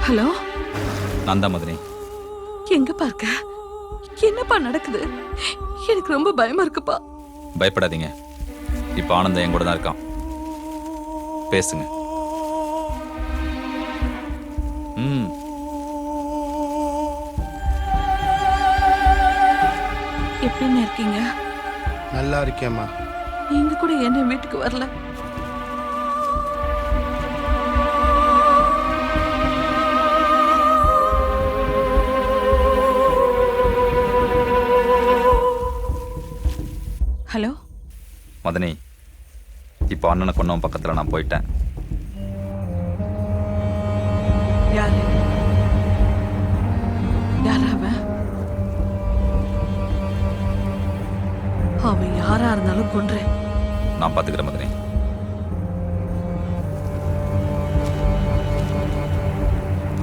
ஹலோ, நான் தான் மதனி. எங்கப்பா இருக்க? என்னப்பா நடக்குது? எனக்கு ரொம்ப பயமா இருக்குப்பா. பயப்படாதீங்க, இப்போ ஆனந்தம் என் கூட தான் இருக்கான். பேசுங்க. ம். எப்படின்னு இருக்கீங்க? நல்லா இருக்கேம்மா. நீங்க கூட என்ன வீட்டுக்கு வரல? ஹலோ மதனி, இப்போ அண்ணனை கொன்னவன் பக்கத்தில் நான் போயிட்டேன். யாரு? யாரா அவன்? அவன் யாரா இருந்தாலும் கொன்றேன். நான் பார்த்துக்கிறேன் மதனி.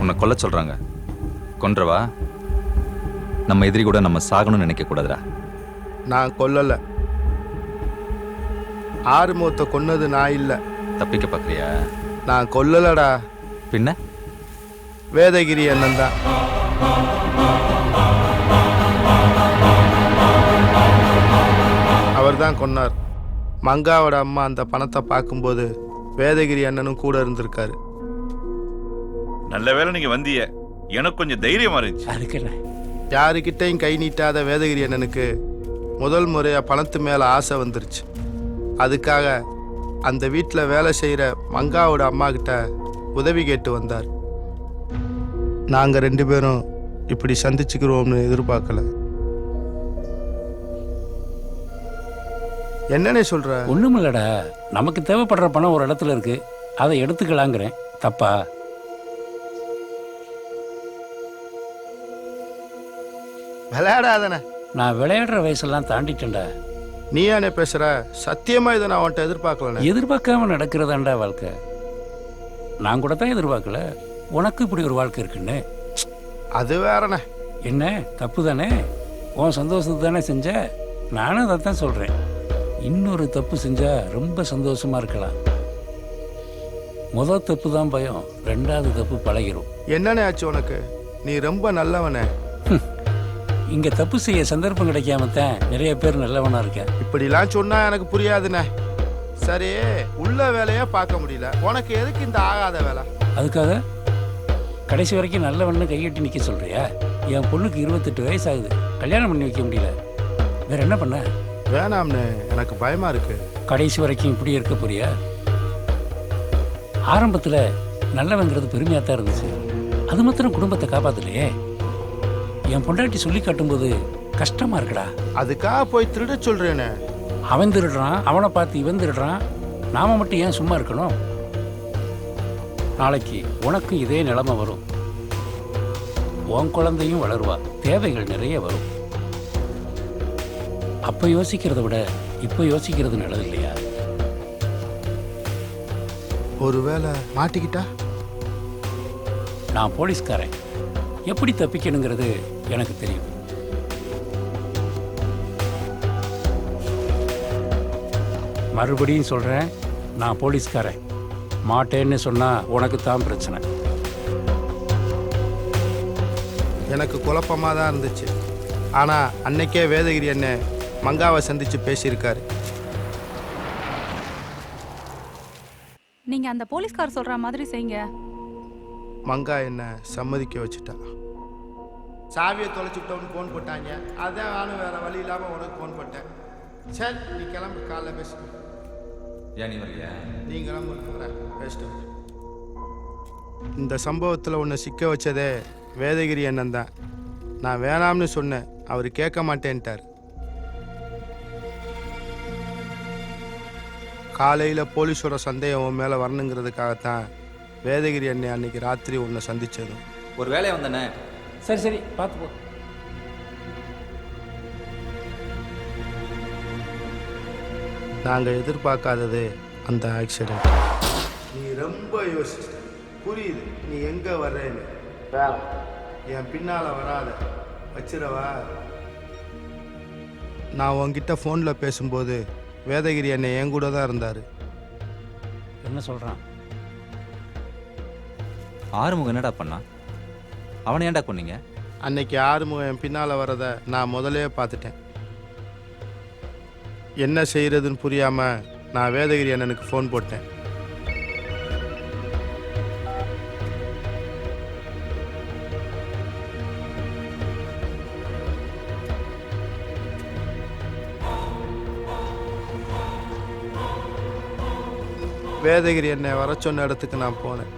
உன்னை கொல்ல சொல்றாங்க, கொன்றவா? நம்ம எதிரி கூட நம்ம சாகணும்னு நினைக்க கூடாதுடா. நான் கொல்லலை. ஆறுமுகத்தை கொன்னது நான் இல்லை. தப்பிக்க பார்க்குறியா? நான் கொல்லலடா. பின்ன வேதகிரி அண்ணன் தான். அவர் தான் கொன்னார். மங்காவோட அம்மா அந்த பணத்தை பார்க்கும்போது வேதகிரி அண்ணனும் கூட இருந்திருக்காரு. நல்ல வேளை நீங்க வந்தீங்க, எனக்கு கொஞ்சம் தைரியமா இருந்துச்சு. அதுக்கு யாருக்கிட்டையும் கை நீட்டாத வேதகிரி அண்ணனுக்கு முதல் முறையா பணத்து மேல ஆசை வந்துருச்சு. அதுக்காக அந்த வீட்டில் வேலை செய்கிற மங்காவோட அம்மா கிட்ட உதவி கேட்டு வந்தார். நாங்கள் 2 பேரும் இப்படி சந்திச்சுக்கிறோம்னு எதிர்பார்க்கல. என்னன்னே சொல்ற? ஒண்ணுமில்லடா, நமக்கு தேவைப்படுற பணம் ஒரு இடத்துல இருக்கு, அதை எடுத்துக்கலாங்கிறேன். தப்பா? விளையாடாதானே. நான் விளையாடுற வயசெல்லாம் தாண்டிட்டேன்டா. நீ ஏனே பேசுற? சத்தியமா இதை நான் அவன்கிட்ட எதிர்பார்க்கல. எதிர்பார்க்காம நடக்கிறதாண்டா வாழ்க்கை. நான் கூட தான் எதிர்பார்க்கல உனக்கு இப்படி ஒரு வாழ்க்கை இருக்குன்னு. அது வேறண்ணே. என்ன தப்பு தானே? உன் சந்தோஷத்துக்கு தானே செஞ்ச. நானும் அதை தான் சொல்றேன். இன்னொரு தப்பு செஞ்சா ரொம்ப சந்தோஷமா இருக்கலாம். முதல் தப்பு தான் பயம், 2வது தப்பு பழகிரும். என்னண்ணே ஆச்சு உனக்கு? நீ ரொம்ப நல்லவனே. இங்க தப்பு செய்ய சந்தர்ப்பம் கிடைக்காம தான் நிறைய பேர் நல்லவனா இருக்கேன். இப்படிலாம் சொன்னா எனக்கு புரியாதுண்ணே. சரி, உள்ள வேலையா பார்க்க முடியல, உனக்கு எதுக்கு இந்த ஆகாத வேலை? அதுக்காக கடைசி வரைக்கும் நல்லவன்னு கையெட்டி நிற்க சொல்றியா? என் பொண்ணுக்கு 28 வயசு ஆகுது, கல்யாணம் பண்ணி வைக்க முடியல. வேற என்ன பண்ண? வேணாம்னு, எனக்கு பயமா இருக்கு. கடைசி வரைக்கும் இப்படி இருக்க போறியா? ஆரம்பத்தில் நல்லவங்கிறது பெருமையாக தான் இருந்துச்சு. அது மாத்திரம் குடும்பத்தை காப்பாத்தலையே. என் பொண்டாட்டி சொல்லி காட்டும்போது கஷ்டமா இருக்குடா. அதுக்காக போய் திருட சொல்றேனே. அவன் திருடுறான், அவனை பார்த்து இவன் திருடுறான், நாம மட்டும் ஏன் சும்மா இருக்கணும்? நாளைக்கு உனக்கும் இதே நிலைமை வரும். உன் குழந்தையும் வளருவா, தேவைகள் நிறைய வரும். அப்ப யோசிக்கிறத விட இப்ப யோசிக்கிறது நல்லது இல்லையா? ஒருவேளை மாட்டிக்கிட்டா? நான் போலீஸ்காரன், எப்படி தப்பிக்கணுங்கிறது எனக்கு தெரியும். மறுபடியும் சொல்றேன், நான் போலீஸ்காரன். மாட்டேன்னு சொன்னா உனக்கு தான் பிரச்சனை. எனக்கு குழப்பமா தான் இருந்துச்சு. ஆனா அன்னைக்கே வேதகிரி அண்ணன் மங்காவை சந்திச்சு பேசியிருக்காரு. நீங்க அந்த போலீஸ்கார் சொல்ற மாதிரி செய்யுங்க. மங்கா என்ன சம்மதிக்க வச்சுட்டா. சாவியை தொலைச்சுட்டோன்னு ஃபோன் போட்டாங்க. அதான் நானும் வேற வழி இல்லாம உனக்கு ஃபோன் போட்டேன். சரி, நீ கிளம்பு, காலைல பேசு. ஏன் நீ வரலையா? நீ கிளம்பு, பேசிட்டு. இந்த சம்பவத்தில் உன்னை சிக்க வச்சதே வேதகிரி அண்ணன் தான். நான் வேணாம்னு சொன்னேன், அவர் கேட்க மாட்டேன்ட்டார். காலையில் போலீஸோட சந்தேகம் உன் மேலே வரணுங்கிறதுக்காகத்தான் வேதகிரி அண்ணன் அன்னைக்கு ராத்திரி உன்னை சந்திச்சதும். ஒரு வேலையை வந்தனே. சரி சரி, பார்த்து போ. நாங்கள் எதிர்பார்க்காதது அந்த ஆக்சிடென்ட். நீ ரொம்ப யோசிச்ச. புரியுது நீ எங்கே வர்றேன்னு. என் பின்னால் வராத, வச்சிடவா? நான் உன்கிட்ட ஃபோனில் பேசும்போது வேதகிரி அண்ணன் என் கூட தான் இருந்தார். என்ன சொல்கிறான்? ஆறுமுகம் என்னடா பண்ணா? அவனை ஏன்டா கொன்னீங்க? அன்னைக்கு ஆறுமுகம் என் பின்னால் வரதை நான் முதலே பார்த்துட்டேன். என்ன செய்யறதுன்னு புரியாமல் நான் வேதகிரி அண்ணனுக்கு ஃபோன் போட்டேன். வேதகிரி என்னை வர சொன்ன இடத்துக்கு நான் போனேன்.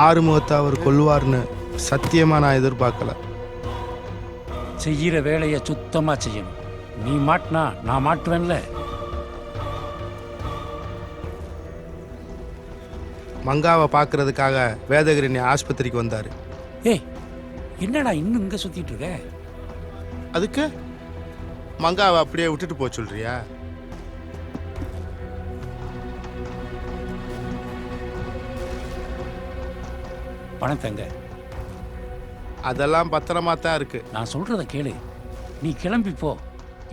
ஆறுமுகத்தை அவர் கொல்லுவார்னு சத்தியமா நான் எதிர்பார்க்கல. செய்கிற வேலையை சுத்தமாக செய்யணும். நீ மாட்டினா நான் மாட்டுவேன்ல. மங்காவை பார்க்கறதுக்காக வேதகிரி என்னை ஆஸ்பத்திரிக்கு வந்தார். ஏய், என்னடா இன்னும் இங்கே சுற்றிட்டு இருக்க? அதுக்கு மங்காவை அப்படியே விட்டுட்டு போக சொல்றியா? பணத்தங்க அதெல்லாம் பத்திரமா தான் இருக்கு. நான் சொல்கிறத கேளு. நீ கிளம்பி போ,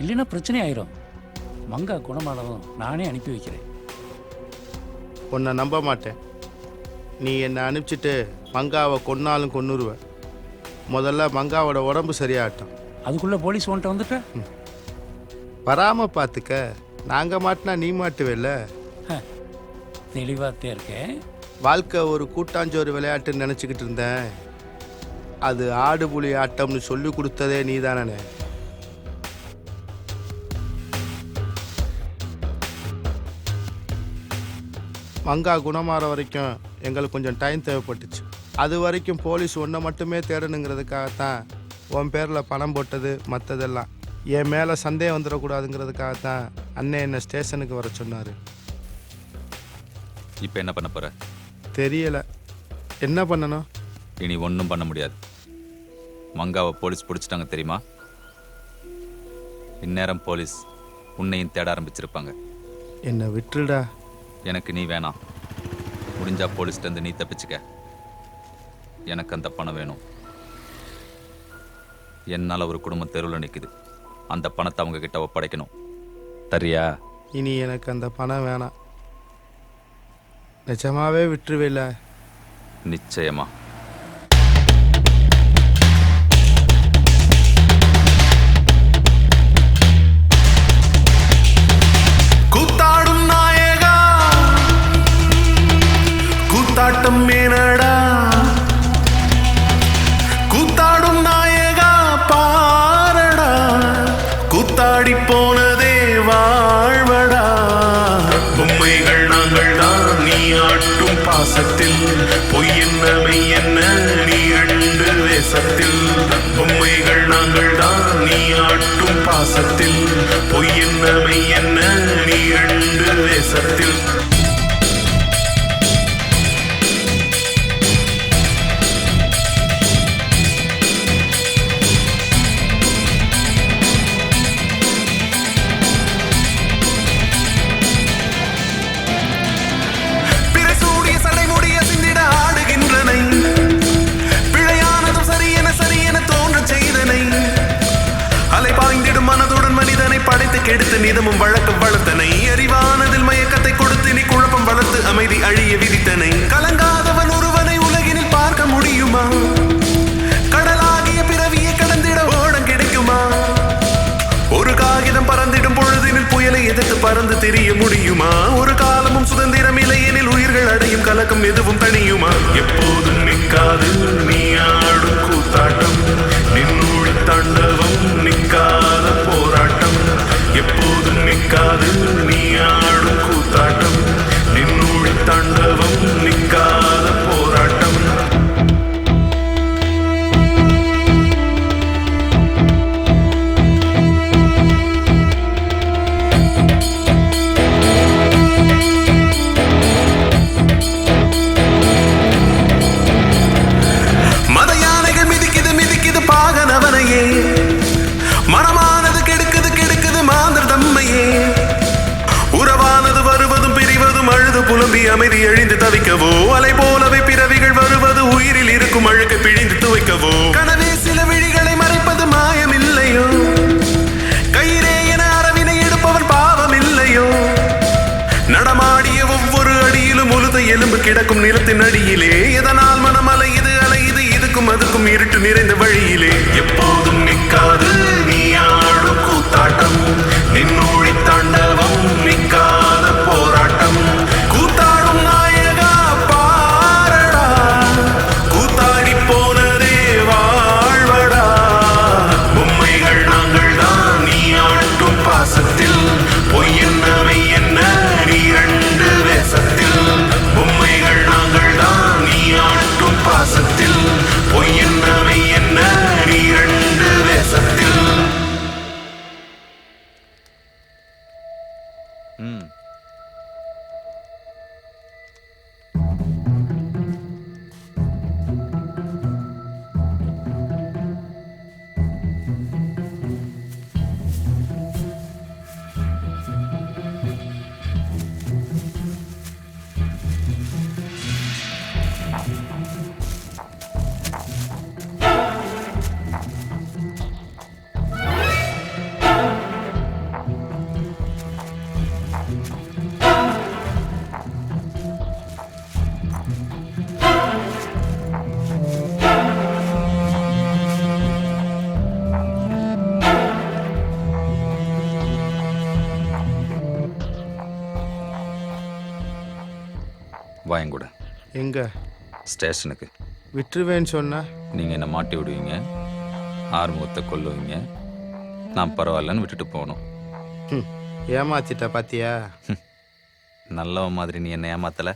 இல்லைன்னா பிரச்சனை ஆயிரும். மங்கா குணமானதும் நானே அனுப்பி வைக்கிறேன். உன்னை நம்ப மாட்டேன். நீ என்னை அனுப்பிச்சிட்டு மங்காவை கொன்னாலும் கொன்னுருவ. முதல்ல மங்காவோட உடம்பு சரியாகட்டும். அதுக்குள்ளே போலீஸ் வந்துட்டு வந்துட்ட வராம பார்த்துக்க. நாங்கள் மாட்டினா நீ மாட்டுவேல்ல. தெளிவாகத்தே இருக்கேன். வாழ்க்கை ஒரு கூட்டாஞ்சோறு விளையாட்டுன்னு நினச்சிக்கிட்டு இருந்தேன். அது ஆடு புலி ஆட்டம்னு சொல்லி கொடுத்ததே நீ தானே. மங்கா குணமாற வரைக்கும் எங்களுக்கு கொஞ்சம் டைம் தேவைப்பட்டுச்சு. அது வரைக்கும் போலீஸ் ஒன்றை மட்டுமே தேடணுங்கிறதுக்காகத்தான் உன் பேரில் பணம் போட்டது. மற்றதெல்லாம் என் மேலே சந்தேகம் வந்துடக்கூடாதுங்கிறதுக்காகத்தான் அண்ணன் என்னை ஸ்டேஷனுக்கு வர சொன்னார். இப்போ என்ன பண்ண போற? தெரியல. என்ன பண்ணணும்? இனி ஒன்றும் பண்ண முடியாது. மங்காவை போலீஸ் பிடிச்சிட்டாங்க தெரியுமா? இந்நேரம் போலீஸ் உன்னையும் தேட ஆரம்பிச்சிருப்பாங்க. என்னை விட்டுடா. எனக்கு நீ வேணாம். முடிஞ்சா போலீஸ்லேருந்து நீ தப்பிச்சுக்க. எனக்கு அந்த பணம் வேணும். என்னால் ஒரு குடும்பம் தெருவில் நிற்குது. அந்த பணத்தை அவங்க கிட்ட ஒப்படைக்கணும். தரியா? இனி எனக்கு அந்த பணம் வேணாம். நிஜமாவே விட்டுருவேல? நிச்சயமா. கூத்தாடும் நாயகா, கூத்தாட்டம் மேனடா. கூத்தாடும் நாயகா பாரடா, கூத்தாடி போனதே வாழ்வடா. பொம்மைகள் நாங்கள் தான், நீ ஆட்டும் பாசத்தில் பொய் என்ன மெய் என்ன நீ அண்டு வேசத்தில். பொம்மைகள் நாங்கள் தான், நீ ஆட்டும் பாசத்தில் பொய் என்ன மெய் என்ன நீ அண்டு வேசத்தில். கெடுத்து நிதமும் வழக்கம் வளர்த்தனை. அறிவானதில் மயக்கத்தை கொடுத்து நீ குழப்பம் வளர்த்து அமைதி அழிய விதித்தனை. கலங்காதவன் ஒருவனை உலகினில் பார்க்க முடியுமா? கடலாகிய பிறவியை கடந்திட ஓடம் கிடைக்குமா? ஒரு காகிதம் பறந்திடும் பொழுதினில் புயலை எதிர்த்து பறந்து தெரிய முடியுமா? ஒரு காலமும் சுதந்திரம் இல்லையெனில் உயிர்கள் அடையும் கலக்கம் எதுவும் தனியுமா? எப்போதும் நிற்காது நீ ஆடும் கூத்தாட்டம், நின்னோடு தாண்டவம் நிற்காத போராட்டம். எப்போதும் நிற்காது நீ ஆடும் கூத்தாட்டம், நின்னோடு தாண்டவம் நிற்காத போராட்டம். மத யானைகள் மிதிக்குது மிதிக்குது பாகனவனையே. மனமானது கெடுக்குது கெடுக்குது மாந்தர் தம்மையே. உறவானது வருவதும் பிரிவதும் அழுது புலம்பி அமைதி அழிந்து தவிக்கவோ. அலை போலவே பிறவிகள் வருவது உயிரில் இருக்கும் அழுக்கு பிழிந்து துவைக்கவோ. கனவே சில விழிகளை மறைப்பது மாயம் இல்லையோ? கயிறே என அரவினை எடுப்பவன் பாவம் இல்லை. கிடக்கும் நிலத்தின் அடியிலே எதனால் மனம் அலையுது அலையுது இதுக்கும் அதுக்கும் இருட்டு நிறைந்த வழியிலே எப்போதும் நிற்காது நீ ஆடும் கூத்தாட்டம் நின்னோழி தாண்டவம் நிற்காத போராட்டம் கூத்தாடும் நாயகா பாரடா கூத்தாடி போனதே வாழ்வடா பொம்மைகள் நாங்கள் தான் நீ ஆட்டும் பாசத்தில் பொய் என்னவை என்ன நீ ரெண்டு வேசத்தில் பொம்மைகள் நாங்கள் தான் நீ ஆட்டும் பாசத்தில் பொய் என்னவை என்ன நீ ரெண்டு வேசத்தில். வாயங்கூட எங்க ஸ்டேஷனுக்கு விட்டுருவேன்னு சொன்ன நீங்கள் என்னை மாட்டி விடுவீங்க, ஆறுமுகத்தை கொல்லுவீங்க, நான் பரவாயில்லன்னு விட்டுட்டு போகணும். ஏமாத்திட்ட பாத்தியா? நல்லவன் மாதிரி நீ என்ன ஏமாத்தலை.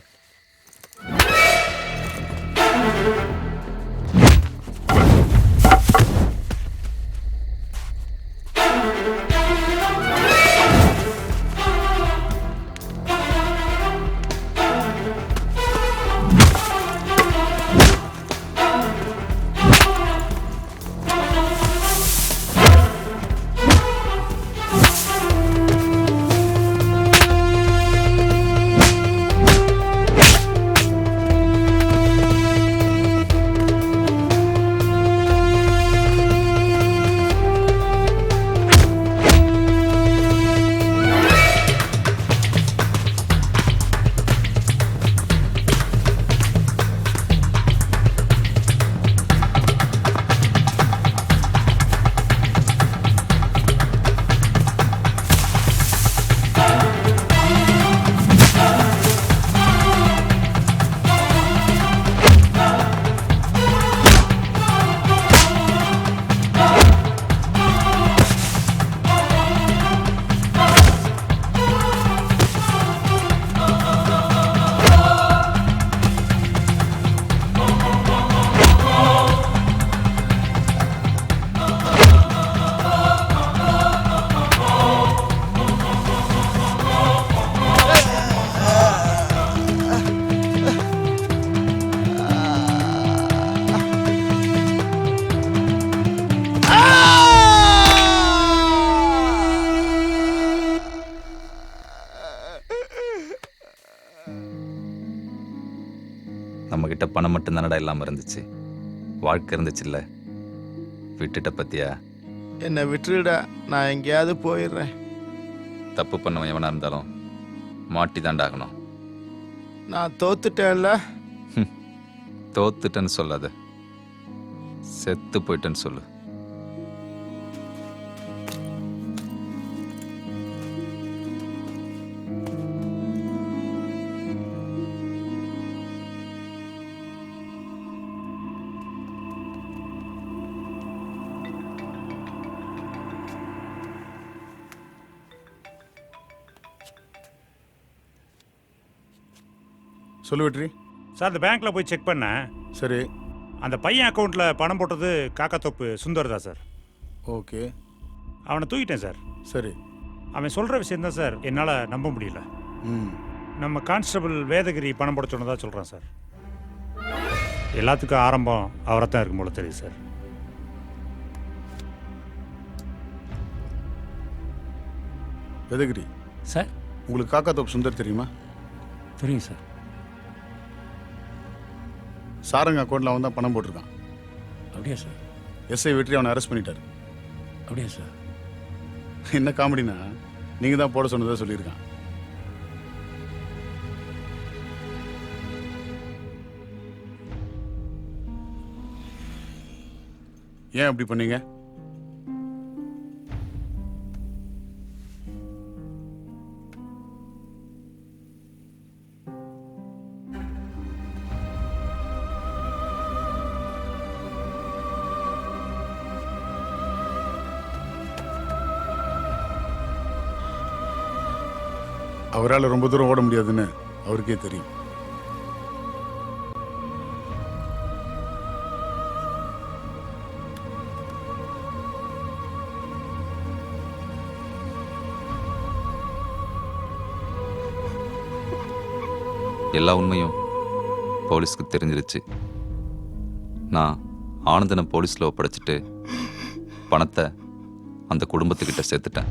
நம்மக்கிட்ட பணம் மட்டும் தானடா இல்லாமல் இருந்துச்சு, வாழ்க்கை இருந்துச்சுல்ல. விட்டுட்ட பத்தியா? என்னை விட்டுடுடா, நான் எங்கேயாவது போயிடுறேன். தப்பு பண்ணவன் எவனா இருந்தாலும் மாட்டி தாண்டாகணும். நான் தோத்துட்டேன்ல. தோத்துட்டேன்னு சொல்லாத, செத்து போயிட்டேன்னு சொல்லு. சொல்லு வெற்றி. சார் அந்த பேங்க்கில் போய் செக் பண்ணேன். சரி. அந்த பையன் அக்கௌண்ட்டில் பணம் போட்டது காக்காத்தோப்பு சுந்தர் தான் சார். ஓகே. அவனை தூக்கிட்டேன் சார். சரி. அவன் சொல்கிற விஷயந்தான் சார் என்னால் நம்ப முடியல. நம்ம கான்ஸ்டபிள் வேதகிரி பணம் போட சொன்னதாக சொல்கிறான் சார். எல்லாத்துக்கும் ஆரம்பம் அவரை தான் இருக்கும் போல தெரியுது சார். வேதகிரி சார், உங்களுக்கு காக்காத்தோப்பு சுந்தர் தெரியுமா? தெரியும் சார். சாரங்க அக்கௌண்ட்டில் அவன் தான் பணம் போட்டிருக்கான். அப்படியா சார்? எஸ்ஐ வெற்றி அவனை அரெஸ்ட் பண்ணிட்டாரு. அப்படியா சார்? என்ன காமெடினா நீங்கள் தான் போட சொன்னதாக சொல்லியிருக்கான். ஏன் அப்படி பண்ணீங்க? அவரால் ரொம்ப தூரம் ஓட முடியாதுன்னு அவருக்கே தெரியும். எல்லா உண்மையும் போலீஸ்க்கு தெரிஞ்சிருச்சு. நான் ஆனந்தனை போலீஸில் ஒப்படைச்சிட்டு பணத்தை அந்த குடும்பத்துக்கிட்ட சேர்த்துட்டேன்.